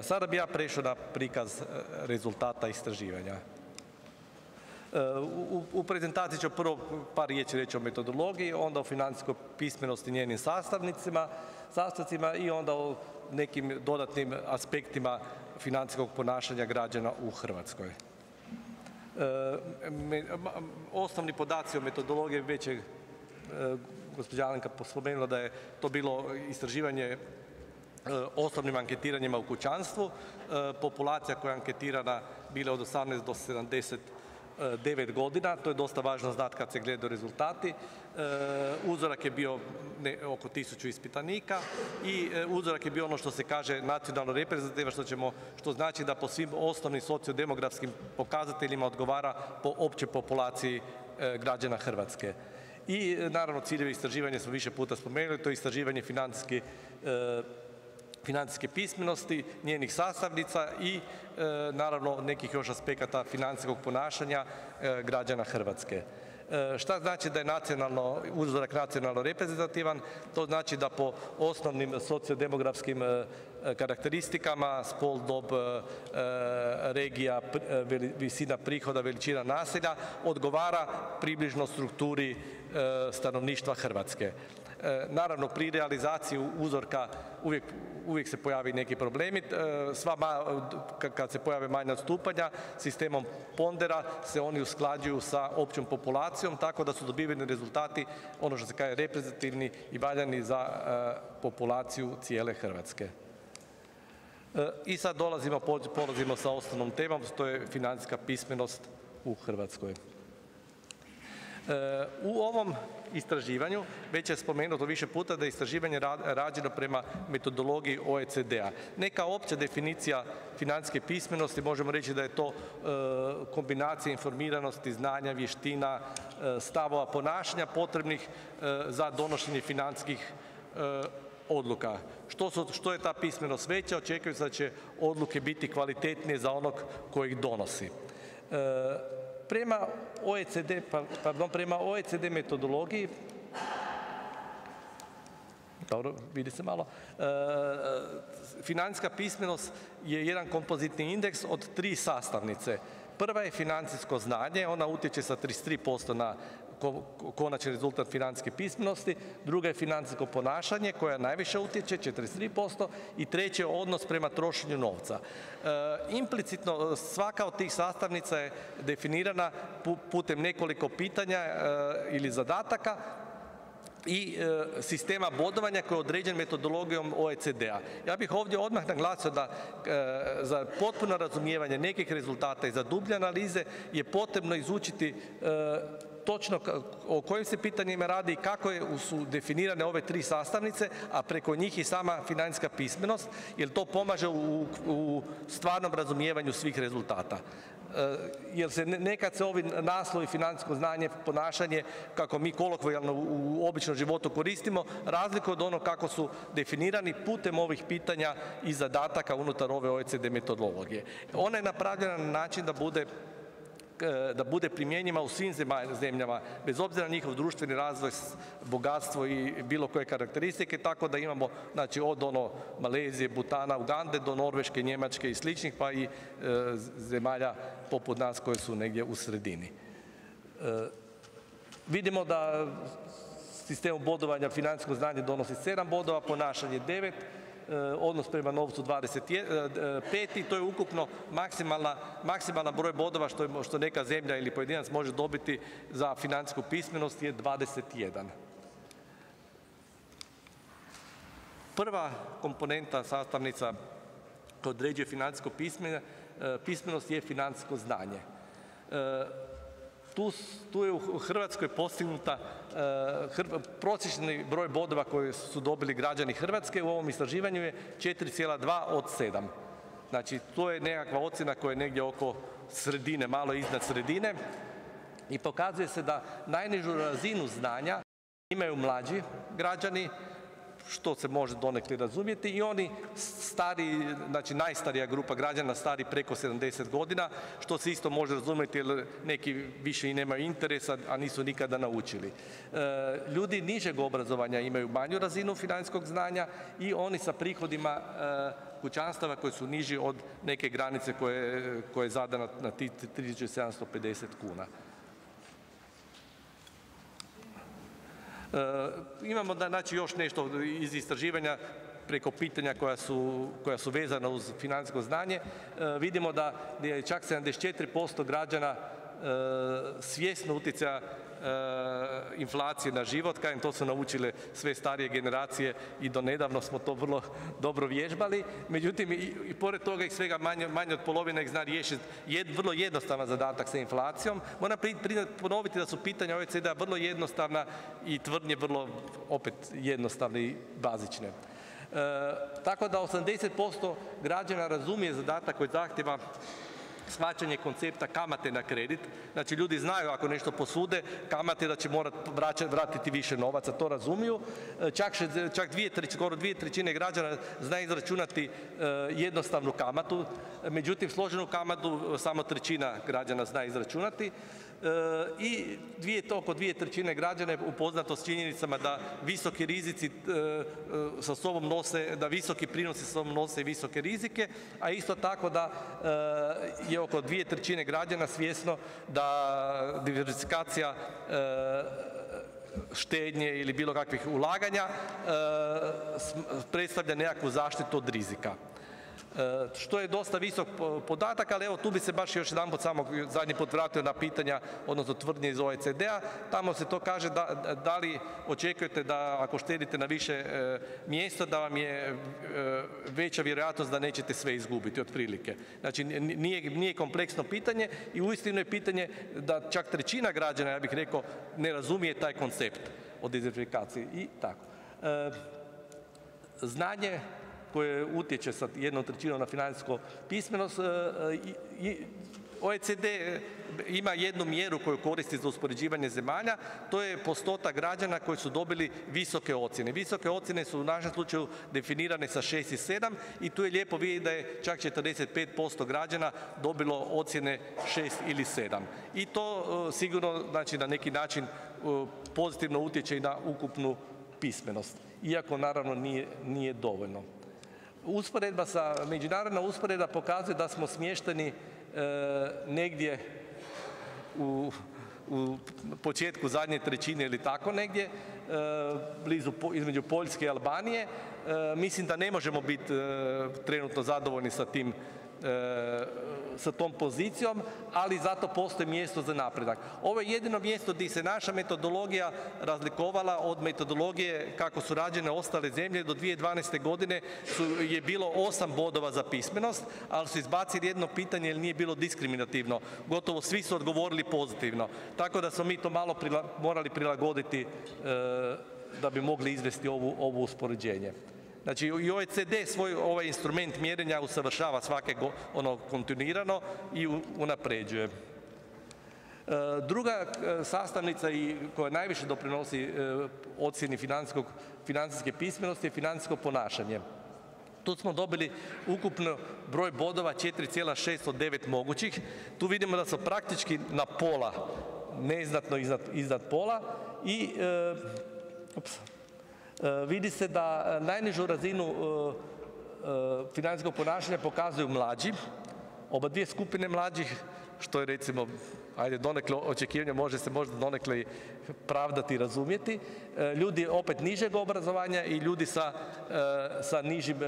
Sada bi ja prešao na prikaz rezultata istraživanja. U prezentaciji ću prvo par riječi reći o metodologiji, onda o financijskoj pismenosti i njenim sastavcima i onda o nekim dodatnim aspektima financijskog ponašanja građana u Hrvatskoj. Osnovni podaci o metodologiji već je gospođa Alenka spomenula da je to bilo istraživanje osnovnim anketiranjima u kućanstvu. Populacija koja je anketirana bila od 18 do 79 godina, to je dosta važno znati kad se gledaju rezultati. Uzorak je bio oko 1000 ispitanika i uzorak je bio ono što se kaže nacionalno reprezentativan, što znači da po svim osnovnim sociodemografskim pokazateljima odgovara po općoj populaciji građana Hrvatske. I naravno ciljevi istraživanja smo više puta spomenuli, to je istraživanje financijske pismenosti, njenih sastavnica i naravno nekih još aspekata financijskog ponašanja građana Hrvatske. Šta znači da je uzorak nacionalno reprezentativan? To znači da po osnovnim sociodemografskim karakteristikama, spol, dob, regija, visina prihoda, veličina naselja, odgovara približno strukturi stanovništva Hrvatske. Naravno, pri realizaciji uzorka uvijek se pojavi neki problemi. Kad se pojave manja odstupanja, sistemom pondera se oni usklađuju sa općom populacijom, tako da su dobiveni rezultati, ono što se kaže, reprezentativni i valjani za populaciju cijele Hrvatske. I sad polazimo sa osnovnom temom, to je financijska pismenost u Hrvatskoj. U ovom istraživanju već je spomenuto više puta da je istraživanje rađeno prema metodologiji OECD-a. Neka opća definicija financijske pismenosti, možemo reći da je to kombinacija informiranosti, znanja, vještina, stavova ponašanja potrebnih za donošenje financijskih odluka. Što je ta pismenost veća, očekuje se da će odluke biti kvalitetnije za onog koji ih donosi. Prema OECD metodologiji Dobro, vidi se malo. Financijska pismenost je jedan kompozitni indeks od 3 sastavnice. Prva je financijsko znanje, ona utječe sa 33% na konačni rezultat financijske pismenosti, druga je financijsko ponašanje koja najviše utječe, 43%, i treće je odnos prema trošenju novca. Implicitno svaka od tih sastavnica je definirana putem nekoliko pitanja ili zadataka i sistema bodovanja koji je određen metodologijom OECD-a. Ja bih ovdje odmah naglasio da za potpuno razumijevanje nekih rezultata i za dublje analize je potrebno izučiti točno o kojim se pitanjima radi i kako su definirane ove 3 sastavnice, a preko njih i sama financijska pismenost, jer to pomaže u stvarnom razumijevanju svih rezultata. Jer se nekad se ovi naslovi financijsko znanje, ponašanje, kako mi kolokvijalno u običnom životu koristimo, razlikuju od onog kako su definirani putem ovih pitanja i zadataka unutar ove OECD metodologije. Ona je napravljena na način da bude primjenjiva u svim zemljama, bez obzira na njihov društveni razvoj, bogatstvo i bilo koje karakteristike, tako da imamo od Malezije, Butana, Ugande do Norveške, Njemačke i sličnih, pa i zemalja poput nas koje su negdje u sredini. Vidimo da sistem bodovanja financijsko znanje donosi 7 bodova, ponašanje 9, odnos prema novcu 25 i to je ukupno maksimalan broj bodova što neka zemlja ili pojedinac može dobiti za financijsku pismenost je 21. Prva komponenta, sastavnica koja određuje financijsku pismenost je financijsko znanje. Tu je u Hrvatskoj postignuta prosječni broj bodova koje su dobili građani Hrvatske u ovom istraživanju je 4,2 od 7. Znači, to je nekakva ocjena koja je negdje oko sredine, malo iznad sredine i pokazuje se da najnižu razinu znanja imaju mlađi građani, što se može donekle razumjeti, i oni stari, znači najstarija grupa građana, stari preko 70 godina, što se isto može razumjeti jer neki više i nemaju interesa, a nisu nikada naučili. Ljudi nižeg obrazovanja imaju manju razinu financijskog znanja i oni sa prihodima kućanstava koji su niži od neke granice koja je zadana na 3750 kuna. Imamo znači još nešto iz istraživanja preko pitanja koja su vezana uz financijsko znanje. Vidimo da je čak 74% građana svjesno utjecaja inflacije na život, kažem, to su naučile sve starije generacije i do nedavno smo to vrlo dobro vježbali. Međutim, i pored toga ih svega manje od polovine ih zna riješiti vrlo jednostavan zadatak sa inflacijom. Moram ponoviti da su pitanja OECD-a vrlo jednostavna i tvrdnje vrlo opet jednostavne i bazične. Tako da 80% građana razumije zadatak koji zahtjeva shvaćanje koncepta kamate na kredit. Znači, ljudi znaju ako nešto posude, kamate da će morati vratiti više novaca, to razumiju. Skoro 2/3 građana zna izračunati jednostavnu kamatu, međutim, složenu kamatu samo 1/3 građana zna izračunati. I oko 2/3 građana je upoznato s činjenicama da visoki rizici sa sobom nose, da visoki prinosi sa sobom nose visoke rizike, a isto tako da je oko 2/3 građana svjesno da diversifikacija štednje ili bilo kakvih ulaganja predstavlja nekakvu zaštitu od rizika. Što je dosta visok podatak, ali evo tu bi se baš još jedanput samo zadnji put vratio na pitanja, odnosno tvrdnje iz OECD-a. Tamo se to kaže da li očekujete da ako štedite na više mjesta da vam je veća vjerojatnost da nećete sve izgubiti otprilike. Znači nije kompleksno pitanje i uistinu je pitanje da čak 1/3 građana, ja bih rekao, ne razumije taj koncept o diversifikaciji i tako. Znanje koje utječe sa 1/3 na financijsku pismenost. OECD ima jednu mjeru koju koristi za uspoređivanje zemalja, to je postotak građana koji su dobili visoke ocjene. Visoke ocjene su u našem slučaju definirane sa 6 i 7 i tu je lijepo vidjeti da je čak 45% građana dobilo ocjene 6 ili 7. I to sigurno znači na neki način pozitivno utječe i na ukupnu pismenost. iako naravno nije dovoljno. Međunarodna usporedba pokazuje da smo smješteni negdje u početku zadnje trećine ili tako negdje, između Poljske i Albanije. Mislim da ne možemo biti trenutno zadovoljni sa tom pozicijom, ali zato postoji mjesto za napredak. Ovo je jedino mjesto gdje se naša metodologija razlikovala od metodologije kako su rađene ostale zemlje. Do 2012. godine je bilo 8 bodova za pismenost, ali su izbacili jedno pitanje jer nije bilo diskriminativno. Gotovo svi su odgovorili pozitivno. Tako da smo mi to malo morali prilagoditi da bi mogli izvesti ovo uspoređenje. Znači i OECD ovaj instrument mjerenja usavršava kontinuirano i unapređuje. Druga sastavnica koja najviše doprinosi ocjeni financijske pismenosti je financijsko ponašanje. Tu smo dobili ukupno broj bodova 4,6 od 9 mogućih. Tu vidimo da smo praktički na pola, neznatno iznad pola i vidi se da najnižu razinu financijskog ponašanja pokazuju mlađi, oba dvije skupine mlađih, što je recimo, donekle očekivanje može se možda donekle pravdati i razumjeti, ljudi opet nižeg obrazovanja i ljudi sa nižim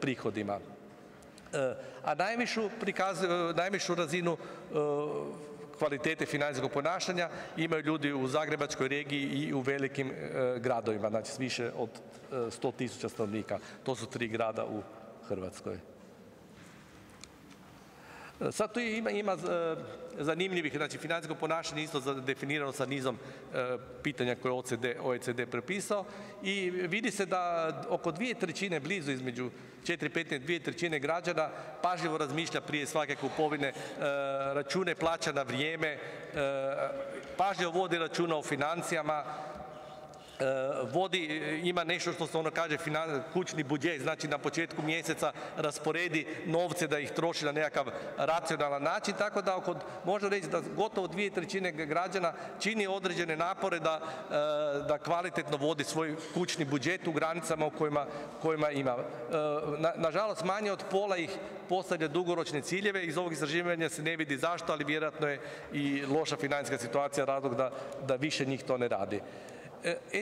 prihodima. A najvišu razinu kvalitete financijskog ponašanja imaju ljudi u Zagrebačkoj regiji i u velikim gradovima, znači s više od 100.000 stanovnika. To su 3 grada u Hrvatskoj. Sad tu ima zanimljivih, znači financijsko ponašanje isto definirano sa nizom pitanja koje je OECD prepisao i vidi se da oko 2/3, blizu između 4/5 i 2/3 građana pažljivo razmišlja prije svake kupovine, račune plaća na vrijeme, pažljivo vodi računa o financijama, ima nešto što se kaže kućni budžet, znači na početku mjeseca rasporedi novce da ih troši na nekakav racionalan način, tako da možemo reći da gotovo 2/3 građana čini određene napore da kvalitetno vodi svoj kućni budžet u granicama u kojima ima. Nažalost, manje od pola ih postavlja dugoročne ciljeve, iz ovog istraživanja se ne vidi zašto, ali vjerojatno je i loša financijska situacija razlog da više njih to ne radi.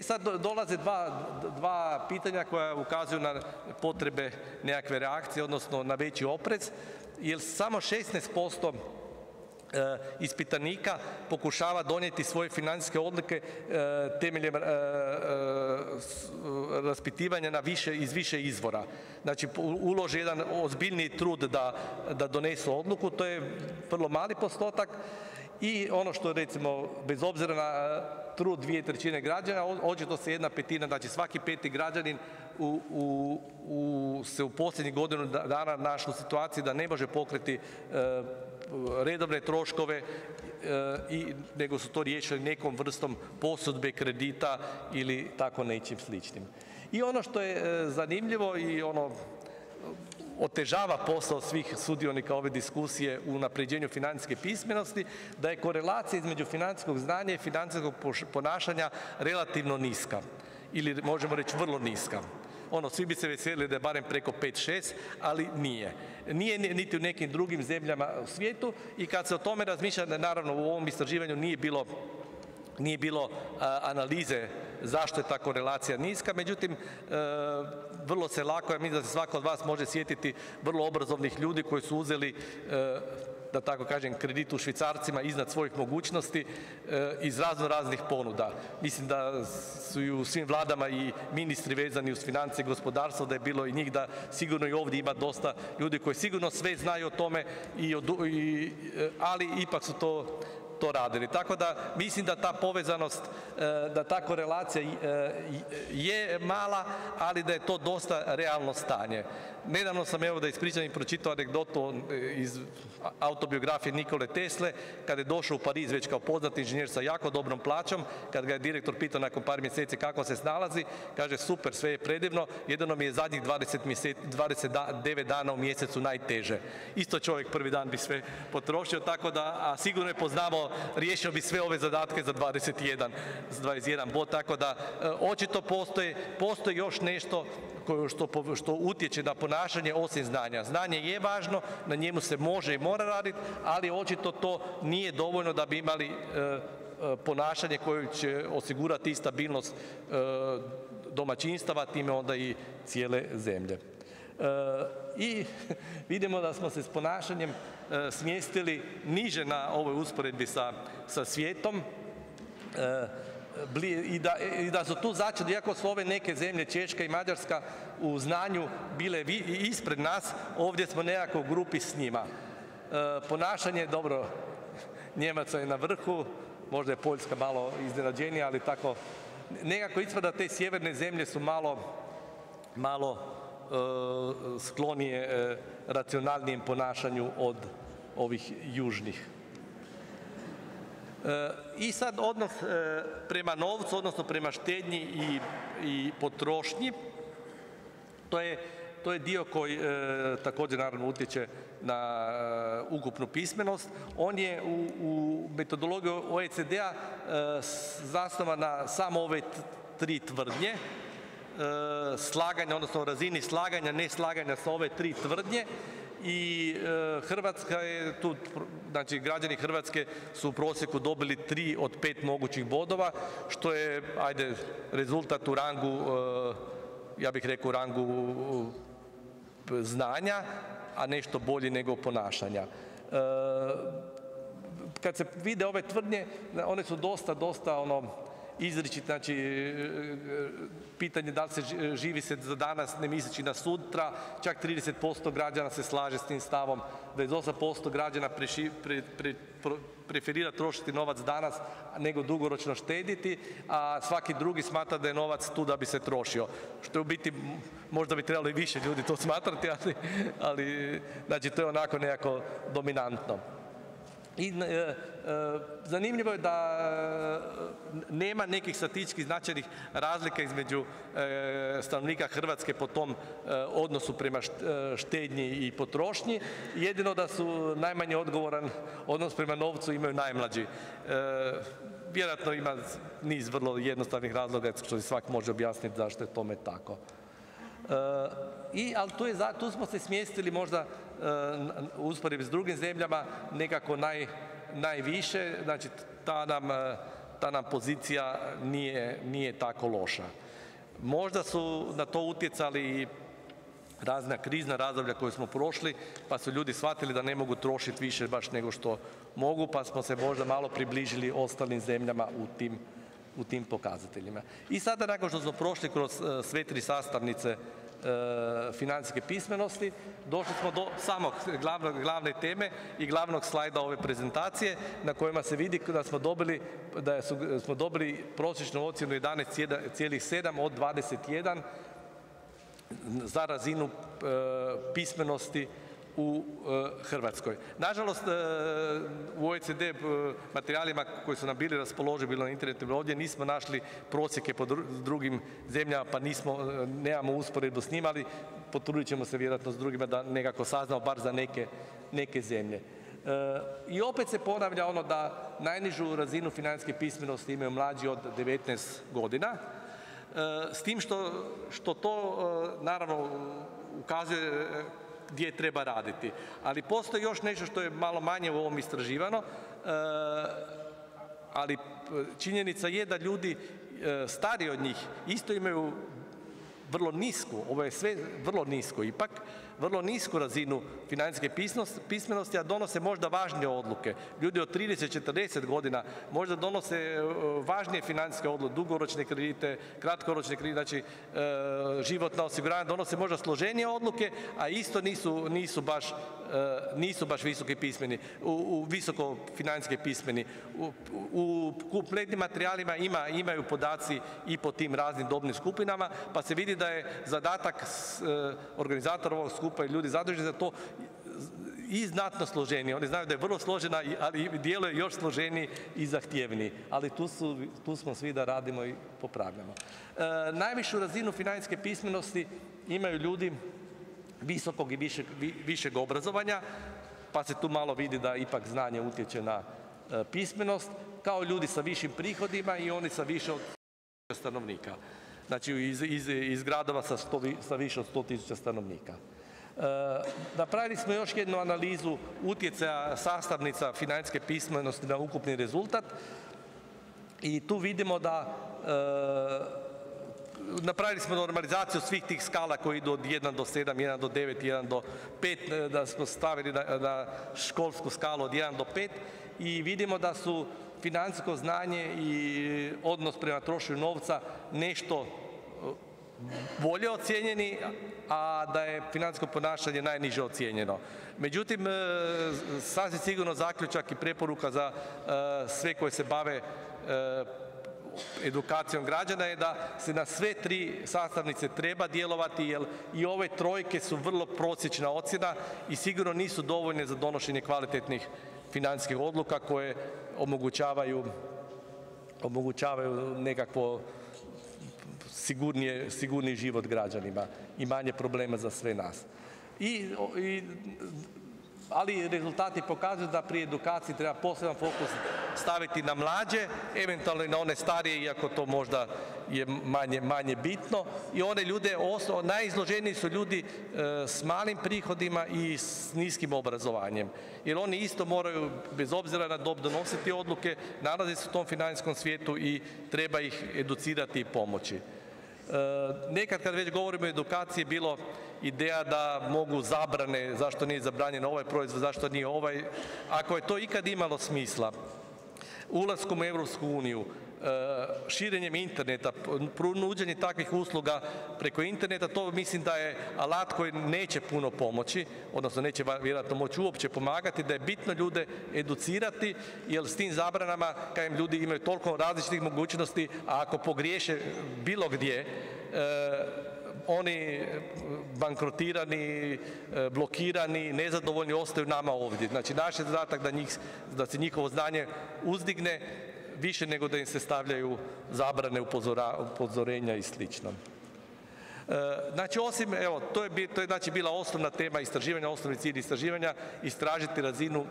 Sad dolaze dva pitanja koja ukazuju na potrebe nekakve reakcije, odnosno na veći oprez, jer samo 16% ispitanika pokušava donijeti svoje financijske odluke temeljem raspitivanja iz više izvora. Znači ulože jedan ozbiljniji trud da donesu odluku, to je vrlo mali postotak. I ono što recimo, bez obzira na trud 2/3 građana, očito se 1/5, znači svaki 5. građanin se u posljednjih godinu dana našao u situaciji da ne može pokriti redovne troškove, nego su to riješili nekom vrstom posudbe, kredita ili tako nečim sličnim. I ono što je zanimljivo i otežava posao svih sudionika ove diskusije u unapređenju financijske pismenosti, da je korelacija između financijskog znanja i financijskog ponašanja relativno niska ili možemo reći vrlo niska. Svi bi se veselili da je barem preko 5-6, ali nije. Nije niti u nekim drugim zemljama u svijetu i kad se o tome razmišlja, naravno u ovom istraživanju nije bilo analize zašto je ta korelacija niska, međutim, vrlo se lako, ja mislim da se svako od vas može sjetiti vrlo obrazovnih ljudi koji su uzeli, da tako kažem, kredit u švicarcima iznad svojih mogućnosti iz raznih ponuda. Mislim da su i u svim vladama i ministri vezani uz financije i gospodarstvo, da je bilo i njih, da sigurno i ovdje ima dosta ljudi koji sigurno sve znaju o tome, ali ipak su to radili. Tako da mislim da ta povezanost, da ta korelacija je mala, ali da je to dosta realno stanje. Nedavno sam, da ispričam i pročitao anegdotu iz autobiografije Nikole Tesle, kada je došao u Pariz već kao poznati inženjer sa jako dobrom plaćom, kad ga je direktor pitao nakon par mjeseci kako se snalazi, kaže super, sve je predivno, jedino mi je zadnjih 29 dana u mjesecu najteže. Isto čovjek prvi dan bi sve potrošio, tako da, a sigurno je poznavao riješio bi sve ove zadatke za 21 bod, tako da očito postoji još nešto što utječe na ponašanje osim znanja. Znanje je važno, na njemu se može i mora raditi, ali očito to nije dovoljno da bi imali ponašanje koje će osigurati i stabilnost domaćinstava, time onda i cijele zemlje. I vidimo da smo se s ponašanjem smjestili niže na ovoj usporedbi sa svijetom i da su tu začeti, iako su ove neke zemlje, Češka i Mađarska, u znanju bile ispred nas, ovdje smo nekako u grupi s njima. Ponašanje, dobro, Njemaca je na vrhu, možda je Poljska malo iznenađenija, ali tako nekako ispada te sjeverne zemlje su malo sklonije racionalnijem ponašanju od ovih južnih. I sad odnos prema novcu, odnosno prema štednji i potrošnji, to je dio koji također naravno utječe na ukupnu pismenost. On je u metodologiju OECD-a zasnovan na samo ove tri tvrdnje, slaganja, odnosno razini slaganja, neslaganja sa ove tri tvrdnje, i Hrvatska je tu, znači građani Hrvatske su u prosjeku dobili 3 od 5 mogućih bodova, što je, rezultat u rangu, ja bih rekao u rangu znanja, a nešto bolji nego ponašanja. Kad se vide ove tvrdnje, one su dosta izričite, znači pitanje da li se živi se za danas ne misleći na sutra, čak 30% građana se slaže s tim stavom, 28% građana preferira trošiti novac danas nego dugoročno štediti, a svaki drugi smatra da je novac tu da bi se trošio. Što je u biti, možda bi trebalo i više ljudi to smatrati, ali znači to je onako nekako dominantno. I zanimljivo je da nema nekih statističkih značajnih razlika između stanovnika Hrvatske po tom odnosu prema štednji i potrošnji. Jedino da su najmanje odgovoran odnos prema novcu imaju najmlađi. Vjerojatno ima niz vrlo jednostavnih razloga što se svak može objasniti zašto je tome tako. Ali tu smo se smjestili možda u usporedbi s drugim zemljama nekako najviše, znači ta nam pozicija nije tako loša. Možda su na to utjecali i razna krizna razdoblja koje smo prošli, pa su ljudi shvatili da ne mogu trošiti više baš nego što mogu, pa smo se možda malo približili ostalim zemljama u tim pokazateljima. I sada nakon što smo prošli kroz sve tri sastavnice financijske pismenosti, došli smo do samog glavne teme i glavnog slajda ove prezentacije na kojima se vidi da smo dobili prosječnu ocjenu 11,7 od 21 za razinu pismenosti u Hrvatskoj. Nažalost, u OECD materijalima koji su nam bili raspoloživi, bilo na internetu, ovdje nismo našli prosjeke po drugim zemljama, pa nemamo usporedbu s njima, ali potrudit ćemo se vjerojatno s drugima da nekako saznamo bar za neke zemlje. I opet se ponavlja ono da najnižu razinu financijske pismenosti imaju mlađi od 19 godina, s tim što to naravno ukazuje gdje treba raditi. Ali postoji još nešto što je malo manje u ovom istraživano, ali činjenica je da ljudi stariji od njih isto imaju vrlo nisku, ovo je sve vrlo nisko ipak, vrlo nisku razinu financijske pismenosti, a donose možda važnije odluke. Ljudi od 30-40 godina možda donose važnije financijske odluke, dugoročne kredite, kratkoročne kredite, znači životna osiguranja, donose možda složenije odluke, a isto nisu baš visoki pismeni, visoko financijski pismeni. U kompletnim materijalima imaju podaci i po tim raznim dobnim skupinama, pa se vidi da je zadatak organizatora ovog skupa i ljudi zaduženi za to i znatno složeniji. Oni znaju da je vrlo složena, ali djeluje još složeniji i zahtjevniji. Ali tu smo svi da radimo i popravljamo. Najvišu razinu financijske pismenosti imaju ljudi visokog i višeg obrazovanja, pa se tu malo vidi da ipak znanje utječe pismenost, kao ljudi sa višim prihodima i oni sa više od 100.000 stanovnika. Znači iz gradova sa više od 100.000 stanovnika. Napravili smo još jednu analizu utjecaja sastavnica financijske pismenosti na ukupni rezultat i tu vidimo da napravili smo normalizaciju svih tih skala koji idu od 1 do 7, 1 do 9, 1 do 5, da smo stavili na školsku skalu od 1 do 5 i vidimo da su financijsko znanje i odnos prema trošenju novca nešto bolje ocijenjeni, a da je financijsko ponašanje najniže ocijenjeno. Međutim, sasvim sigurno zaključak i preporuka za sve koji se bave edukacijom građana je da se na sve tri sastavnice treba djelovati, jer i ove trojke su vrlo prosječna ocjena i sigurno nisu dovoljne za donošenje kvalitetnih financijskih odluka koje omogućavaju nekakvo sigurniji život građanima i manje problema za sve nas. Ali rezultati pokazuju da pri edukaciji treba poseban fokus staviti na mlađe, eventualno i na one starije, iako to možda je manje bitno. I one ljude, najizloženiji su ljudi s malim prihodima i s niskim obrazovanjem. Jer oni isto moraju, bez obzira na dob, donositi odluke, nalaze se u tom financijskom svijetu i treba ih educirati i pomoći. Nekad kad već govorimo o edukaciji bilo ideja da mogu zabrane, zašto nije zabranjen ovaj proizvod, zašto nije ovaj. Ako je to ikad imalo smisla, ulaskom u Europsku uniju, širenjem interneta, nuđenje takvih usluga preko interneta, to mislim da je alat koji neće puno pomoći, odnosno neće vjerojatno moći uopće pomagati, da je bitno ljude educirati, jer s tim zabranama, kad im ljudi imaju toliko različitih mogućnosti, a ako pogriješe bilo gdje, oni bankrotirani, blokirani, nezadovoljni ostaju nama ovdje. Znači, naš je zadatak da se njihovo znanje uzdigne više nego da im se stavljaju zabrane, upozorenja i slično. Znači, osim, evo, to je znači bila osnovna tema istraživanja, osnovni cilj istraživanja, istražiti razinu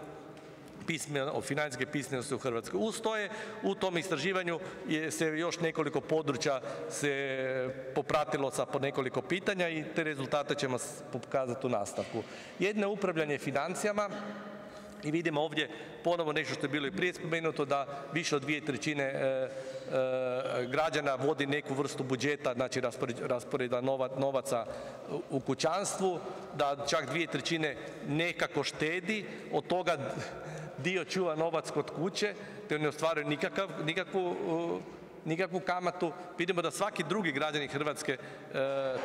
financijske pismenosti u Hrvatskoj. Uz to je u tom istraživanju se još nekoliko područja se popratilo sa po nekoliko pitanja i te rezultate ćemo pokazati u nastavku. Jedno je upravljanje financijama. I vidimo ovdje ponovo nešto što je bilo i prije spomenuto, da više od 2/3 građana vodi neku vrstu budžeta, znači rasporeda novaca u kućanstvu, da čak 2/3 nekako štedi, od toga dio čuva novac kod kuće, te ne ostvaruje nikakvu kamatu. Vidimo da svaki drugi građanin Hrvatske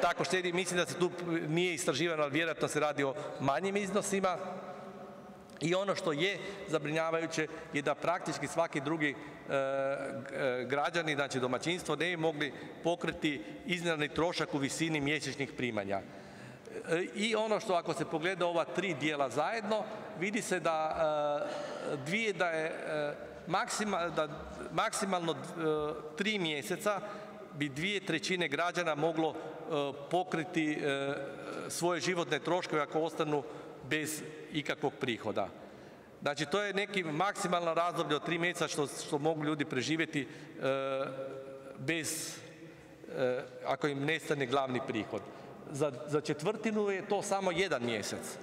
tako štedi. Mislim da se tu nije istraživano, ali vjerojatno se radi o manjim iznosima. I ono što je zabrinjavajuće je da praktički svaki drugi građani, znači domaćinstvo, ne bi mogli pokriti iznenadni trošak u visini mjesečnih primanja. I ono što ako se pogleda ova tri dijela zajedno, vidi se da maksimalno 3 mjeseca bi 2/3 građana moglo pokriti svoje životne troškove ako ostanu bez ikakvog prihoda. Znači, to je neki maksimalno razdoblje od 3 mjeseca što mogu ljudi preživjeti bez, ako im nestane glavni prihod. Za četvrtinu je to samo 1 mjesec.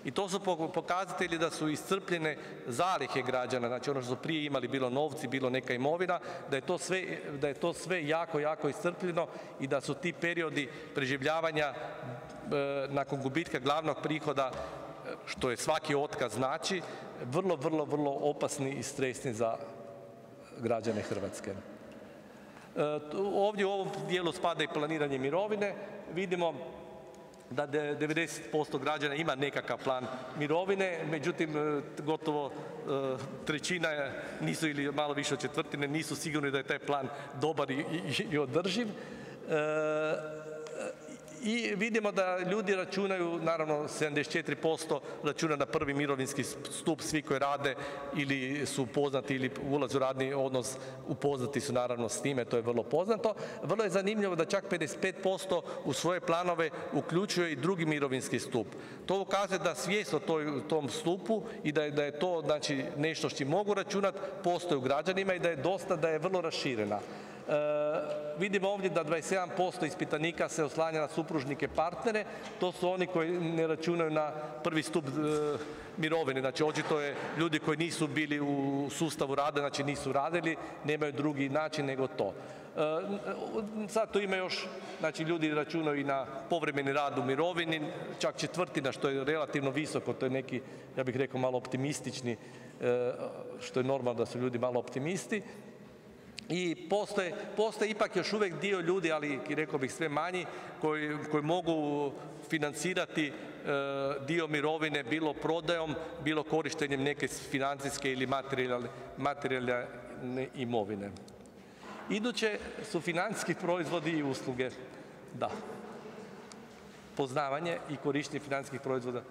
I to su pokazatelji da su iscrpljene zalihe građana, znači ono što su prije imali, bilo novci, bilo neka imovina, da je to sve jako iscrpljeno i da su ti periodi preživljavanja nakon gubitka glavnog prihoda, što je svaki otkaz znači, vrlo opasni i stresni za građane Hrvatske. Ovdje u ovom dijelu spada i planiranje mirovine. Vidimo da 90% građana ima nekakav plan mirovine, međutim gotovo 1/3 nisu, ili malo više od 1/4 nisu sigurni da je taj plan dobar i održiv. I vidimo da ljudi računaju, naravno 74% računa na prvi mirovinski stup, svi koji rade ili su upoznati ili ulaze u radni odnos, upoznati su naravno s time, to je vrlo poznato. Vrlo je zanimljivo da čak 55% u svoje planove uključuje i drugi mirovinski stup. To ukazuje da svijest o tom stupu i da je to znači, nešto što mogu računati, postoji u građanima i da je vrlo raširena. Vidimo ovdje da 27% ispitanika se oslanja na supružnike partnere, to su oni koji ne računaju na prvi stup mirovine, znači očito je ljudi koji nisu bili u sustavu rada, znači nisu radili, nemaju drugi način nego to. Sad tu ima još, znači ljudi računaju i na povremeni rad u mirovini, čak četvrtina što je relativno visoko, to je neki, ja bih rekao, malo optimistični, što je normalno da su ljudi malo optimisti. I postoje ipak još uvijek dio ljudi, ali rekao bih sve manji, koji mogu financirati dio mirovine bilo prodajom, bilo korištenjem neke financijske ili materijalne imovine. Iduće su financijski proizvodi i usluge. Da. Poznavanje i korištenje financijskih proizvoda.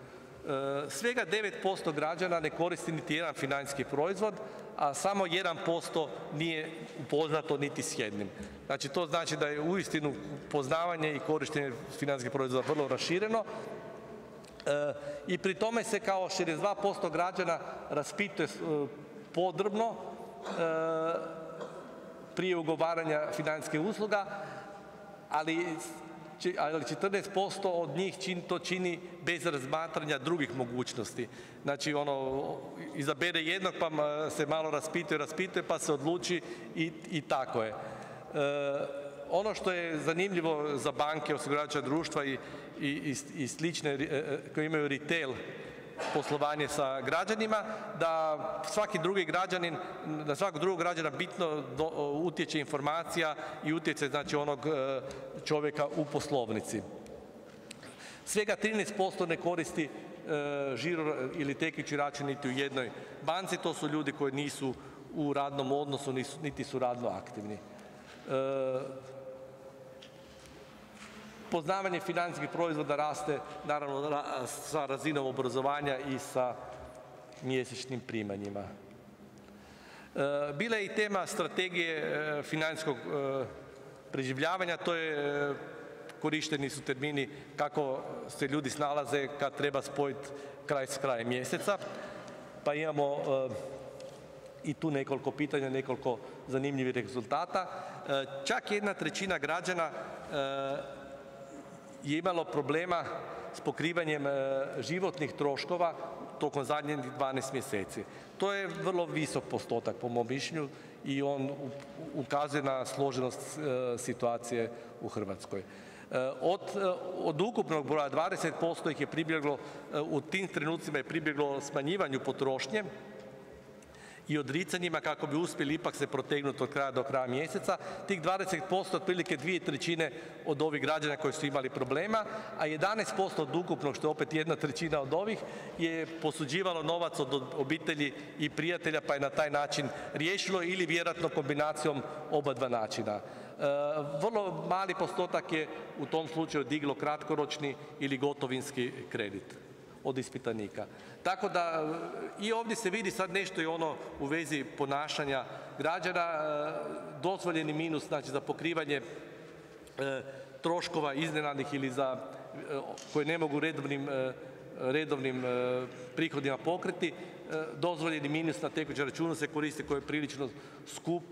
Svega 9% građana ne koristi niti jedan financijski proizvod, a samo 1% nije upoznato niti s jednim. Znači to znači da je uistinu poznavanje i korištenje financijskih proizvoda vrlo rašireno i pri tome se kao 62% građana raspituje podrobno prije ugovaranja financijskih usluga, ali 14% od njih to čini bez razmatranja drugih mogućnosti. Znači izabere jednog pa se malo raspituje pa se odluči i tako je. Ono što je zanimljivo za banke, osiguravajuća društva i slične koji imaju retail poslovanje sa građanima, da svaki drugi građanin, da svakog drugog građana bitno utječe informacija i utjecaj znači onog čovjeka u poslovnici. Svega 13% ne koristi žiro ili tekući račun niti u jednoj banci, to su ljudi koji nisu u radnom odnosu, niti su radno aktivni. Poznavanje financijskih proizvoda raste naravno sa razinom obrazovanja i sa mjesečnim primanjima. Bila je i tema strategije financijskog preživljavanja, to je korišteni su termini kako se ljudi snalaze kad treba spojiti kraj s krajem mjeseca. Pa imamo i tu nekoliko pitanja, nekoliko zanimljivih rezultata. Čak 1/3 građana je imalo problema s pokrivanjem životnih troškova tokom zadnjih 12 mjeseci. To je vrlo visok postotak po mom mišljenju i on ukazuje na složenost situacije u Hrvatskoj. Od ukupnog broja 20% ih je pribjeglo, u tim trenucima je pribjeglo smanjivanju potrošnje i odricanjima kako bi uspjeli ipak se protegnuti od kraja do kraja mjeseca. Tih 20%, otprilike 2/3 od ovih građana koji su imali problema, a 11% od ukupnog, što je opet 1/3 od ovih, je posuđivalo novac od obitelji i prijatelja pa je na taj način riješilo ili vjerojatno kombinacijom oba dva načina. Vrlo mali postotak je u tom slučaju diglo kratkoročni ili gotovinski kredit od ispitanika. Tako da i ovdje se vidi sad nešto i ono u vezi ponašanja građana, dozvoljeni minus znači za pokrivanje troškova iznenadnih ili za koje ne mogu redovnim prihodima pokriti, dozvoljeni minus na tekućem računu se koristi koji je prilično skup,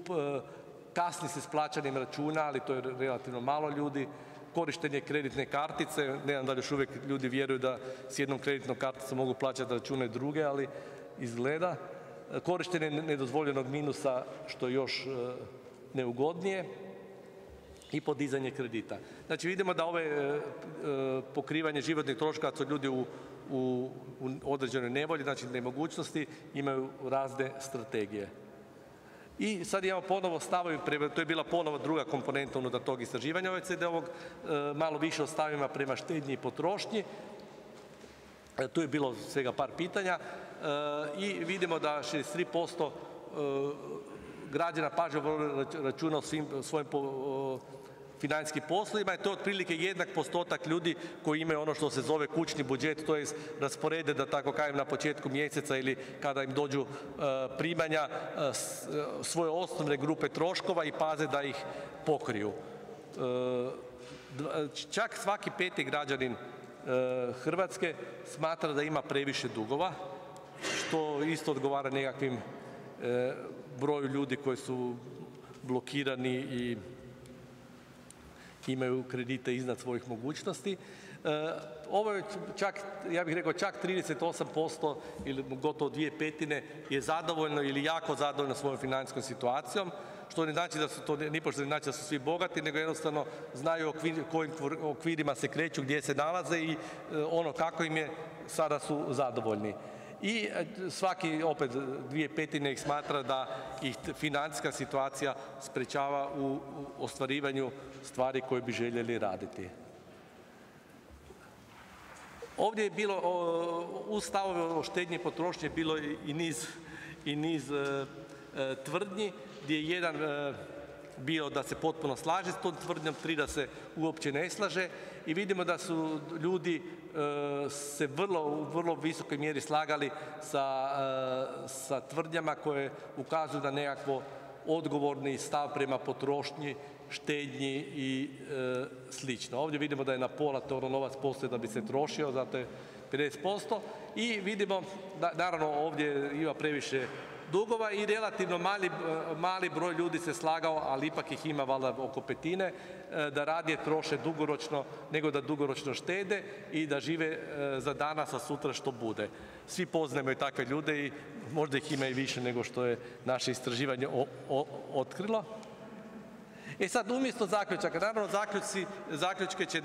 kasni se s plaćanjem računa, ali to je relativno malo ljudi. Korištenje kreditne kartice, ne znam da li još uvijek ljudi vjeruju da s jednom kreditnom karticom mogu plaćati račune druge, ali izgleda. Korištenje nedozvoljenog minusa, što je još neugodnije, i podizanje kredita. Znači vidimo da ove pokrivanje životnih troškova su ljudi u određenoj nevolji, znači nemogućnosti, imaju razne strategije. I sad imamo ponovo stavovi, to je bila ponovo druga komponenta unutar tog istraživanja OECD-ovog, malo više o stavima prema štednji i potrošnji. Tu je bilo svega par pitanja i vidimo da 63% građana pažljivo računa o svim svojim financijskim poslovima i to je otprilike jednak postotak ljudi koji imaju ono što se zove kućni budžet, to je rasporede, da tako kažem, na početku mjeseca ili kada im dođu primanja svoje osnovne grupe troškova i paze da ih pokriju. Čak svaki 5. građanin Hrvatske smatra da ima previše dugova, što isto odgovara nekakvim broju ljudi koji su blokirani i imaju kredite iznad svojih mogućnosti. Ovo je čak, ja bih rekao, čak 38% ili gotovo 2/5 je zadovoljno ili jako zadovoljno svojom financijskom situacijom, što ne znači da su to, nipošto ne znači da su svi bogati, nego jednostavno znaju u kojim okvirima se kreću, gdje se nalaze i ono kako im je, sada su zadovoljni. I svaki, opet 2/5 ih smatra da ih financijska situacija sprečava u ostvarivanju stvari koje bi željeli raditi. Ovdje je bilo, uz stavove o štednji i potrošnji, bilo i niz tvrdnji, gdje je jedan bio da se potpuno slaže s tom tvrdnjom, 3 da se uopće ne slaže i vidimo da su ljudi se u vrlo visokoj mjeri slagali sa tvrdnjama koje ukazuju na nekakvo odgovorni stav prema potrošnji, štednji i slično. Ovdje vidimo da je na pola to novac postoji da bi se trošio, zato je 50% i vidimo da naravno ovdje ima previše dugova i relativno mali broj ljudi se slagao, ali ipak ih ima valjda oko 1/5, da radije troše dugoročno nego da dugoročno štede i da žive za danas, a sutra što bude. Svi poznajemo i takve ljude i možda ih ima i više nego što je naše istraživanje otkrilo. Sad, umjesto zaključaka, naravno zaključke će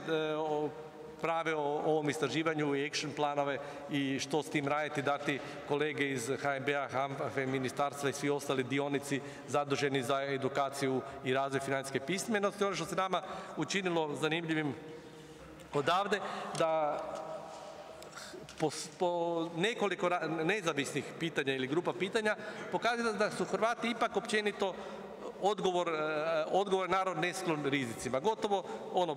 prave o ovom istraživanju i action planove i što s tim raditi, dati kolege iz HNB-a, HANFA-e, ministarstva i svi ostali dionici zaduženi za edukaciju i razvoj financijske pismenosti. Ono što se nama učinilo zanimljivim odavde, da po nekoliko nezavisnih pitanja ili grupa pitanja pokazuje da su Hrvati ipak općenito odgovor narod nesklon rizicima. Gotovo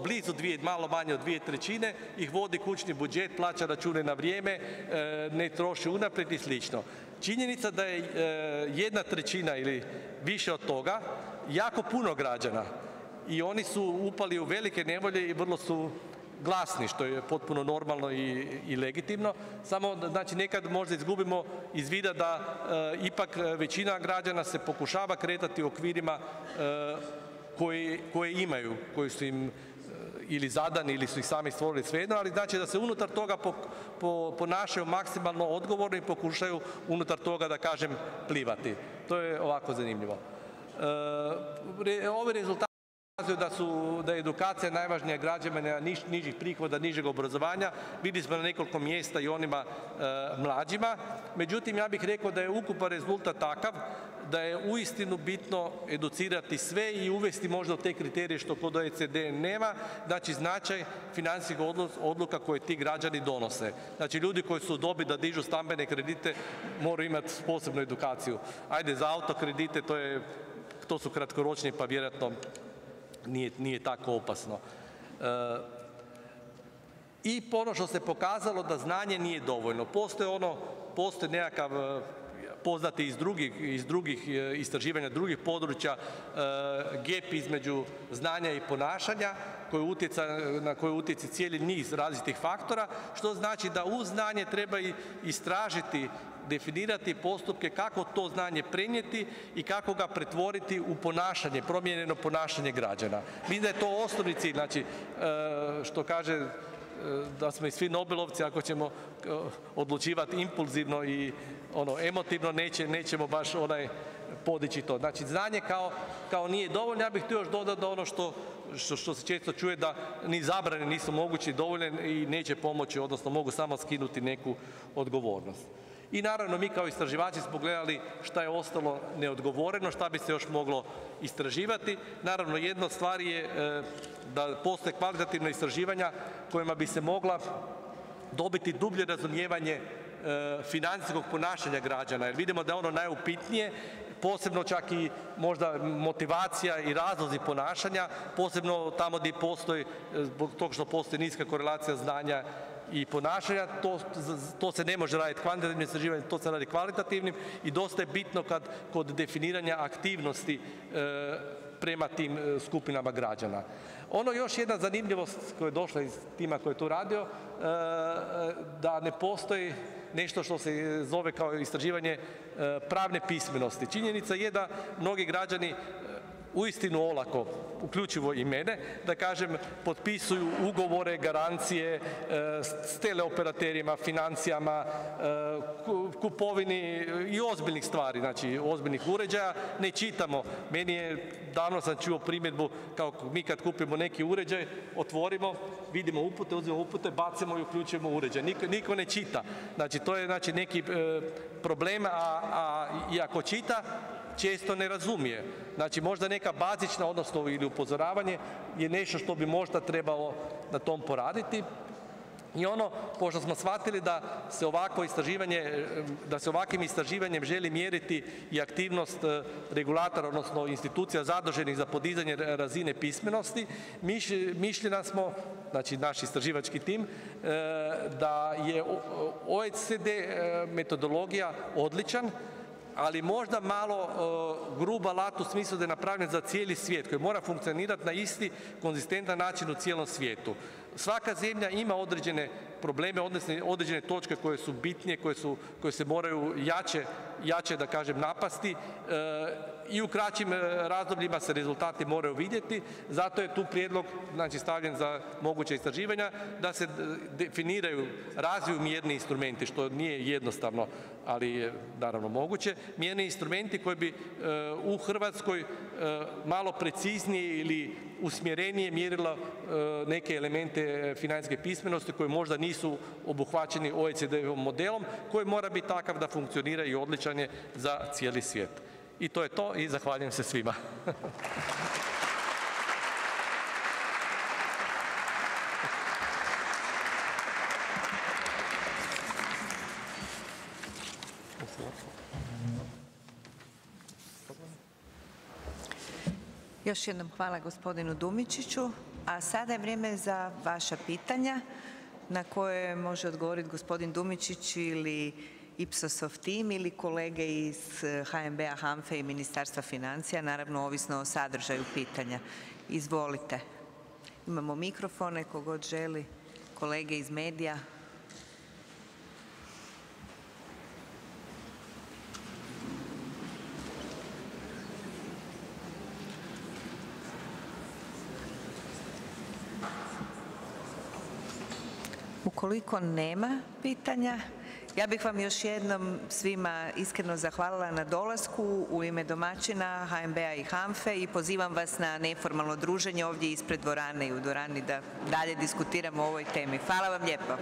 blizu malo manje od 2/3 ih vodi kućni budžet, plaća račune na vrijeme, ne troši unaprijed i slično. Činjenica da je 1/3 ili više od toga jako puno građana i oni su upali u velike nevolje i vrlo su glasni, što je potpuno normalno i legitimno. Samo znači nekad možda izgubimo iz vida da ipak većina građana se pokušava kretati u okvirima koje imaju, koji su im ili zadani ili su ih sami stvorili, svejedno, ali znači da se unutar toga ponašaju maksimalno odgovorno i pokušaju unutar toga, da kažem, plivati. To je ovako zanimljivo. Ovi rezultati da je edukacija najvažnija građanima nižih prihoda, nižeg obrazovanja. Vidjeli smo na nekoliko mjesta i onima mlađima. Međutim, ja bih rekao da je ukupan rezultat takav da je uistinu bitno educirati sve i uvesti možda te kriterije što kod OECD nema, znači značaj financijskih odluka koje ti građani donose. Znači ljudi koji su u dobi da dižu stambene kredite moraju imati posebnu edukaciju. Ajde, za autokredite to su kratkoročni pa vjerojatno nije tako opasno. I ono što se pokazalo da znanje nije dovoljno. Postoji nekakav poznati iz drugih istraživanja, drugih područja, gap između znanja i ponašanja na koje utječe cijeli niz različitih faktora, što znači da uz znanje treba istražiti, definirati postupke kako to znanje prenijeti i kako ga pretvoriti u ponašanje, promijenjeno ponašanje građana. Mislim da je to osnovni cilj, znači što kaže da smo i svi Nobelovci, ako ćemo odlučivati impulzivno i emotivno, nećemo baš podići to. Znači znanje kao nije dovoljno. Ja bih tu još dodao da ono što se često čuje da ni zabrane nisu mogući dovoljne i neće pomoći, odnosno mogu samo skinuti neku odgovornost. I naravno mi kao istraživači smo gledali šta je ostalo neodgovoreno, šta bi se još moglo istraživati. Naravno jedna od stvari je da postoje kvalitativna istraživanja kojima bi se mogla dobiti dublje razumijevanje financijskog ponašanja građana, jer vidimo da je ono najupitnije, posebno čak i možda motivacija i razlozi ponašanja, posebno tamo gdje postoji, zbog toga što postoji niska korelacija znanja i ponašanja, to se ne može raditi kvantitativnim istraživanjem, to se radi kvalitativnim i dosta je bitno kod definiranja aktivnosti prema tim skupinama građana. Ono još jedna zanimljivost koja je došla iz tima koji je tu radio, da ne postoji nešto što se zove kao istraživanje pravne pismenosti. Činjenica je da mnogi građani uistinu olako, uključivo i mene, da kažem, potpisuju ugovore, garancije s teleoperaterima, financijama, kupovini i ozbiljnih stvari, znači ozbiljnih uređaja, ne čitamo. Davno sam čuo primjedbu, kao mi kad kupimo neki uređaj, otvorimo, vidimo upute, uzmemo upute, bacimo i uključujemo uređaj. Niko ne čita. Znači, to je neki problem, a i ako čita, često ne razumije. Znači, možda neka bazična, odnosno ili upozoravanje je nešto što bi možda trebalo na tom poraditi. I pošto smo shvatili da se ovakvim istraživanjem želi mjeriti i aktivnost regulatora, odnosno institucija zaduženih za podizanje razine pismenosti, mišljenja smo, znači naš istraživački tim, da je OECD metodologija odličan, ali možda malo grub alat u smislu da je napravljen za cijeli svijet, koji mora funkcionirati na isti konzistentan način u cijelom svijetu. Svaka zemlja ima određene probleme, određene točke koje su bitnije, koje se moraju jače da kažem, napasti i u kraćim razdobljima se rezultati moraju vidjeti. Zato je tu prijedlog, znači, stavljen za moguće istraživanja, da se definiraju, razviju mjerni instrumenti, što nije jednostavno, ali je naravno moguće. Mjerni instrumenti koji bi u Hrvatskoj malo preciznije ili usmjerenije mjerilo neke elemente financijske pismenosti koji možda nisu obuhvaćeni OECD-ovom modelom, koji mora biti takav da funkcionira i odličan je za cijeli svijet. I to je to i zahvaljujem se svima. Još jednom hvala gospodinu Dumičiću, a sada je vrijeme za vaša pitanja na koje može odgovoriti gospodin Dumičić ili Ipsosov tim ili kolege iz HNB-a, HANFA-e i Ministarstva financija, naravno ovisno o sadržaju pitanja. Izvolite. Imamo mikrofone, kogod želi, kolege iz medija. Ukoliko nema pitanja, ja bih vam još jednom svima iskreno zahvalila na dolasku u ime domaćina HNB-a i HANFA-e i pozivam vas na neformalno druženje ovdje ispred dvorane i u dvorani da dalje diskutiramo o ovoj temi. Hvala vam lijepo.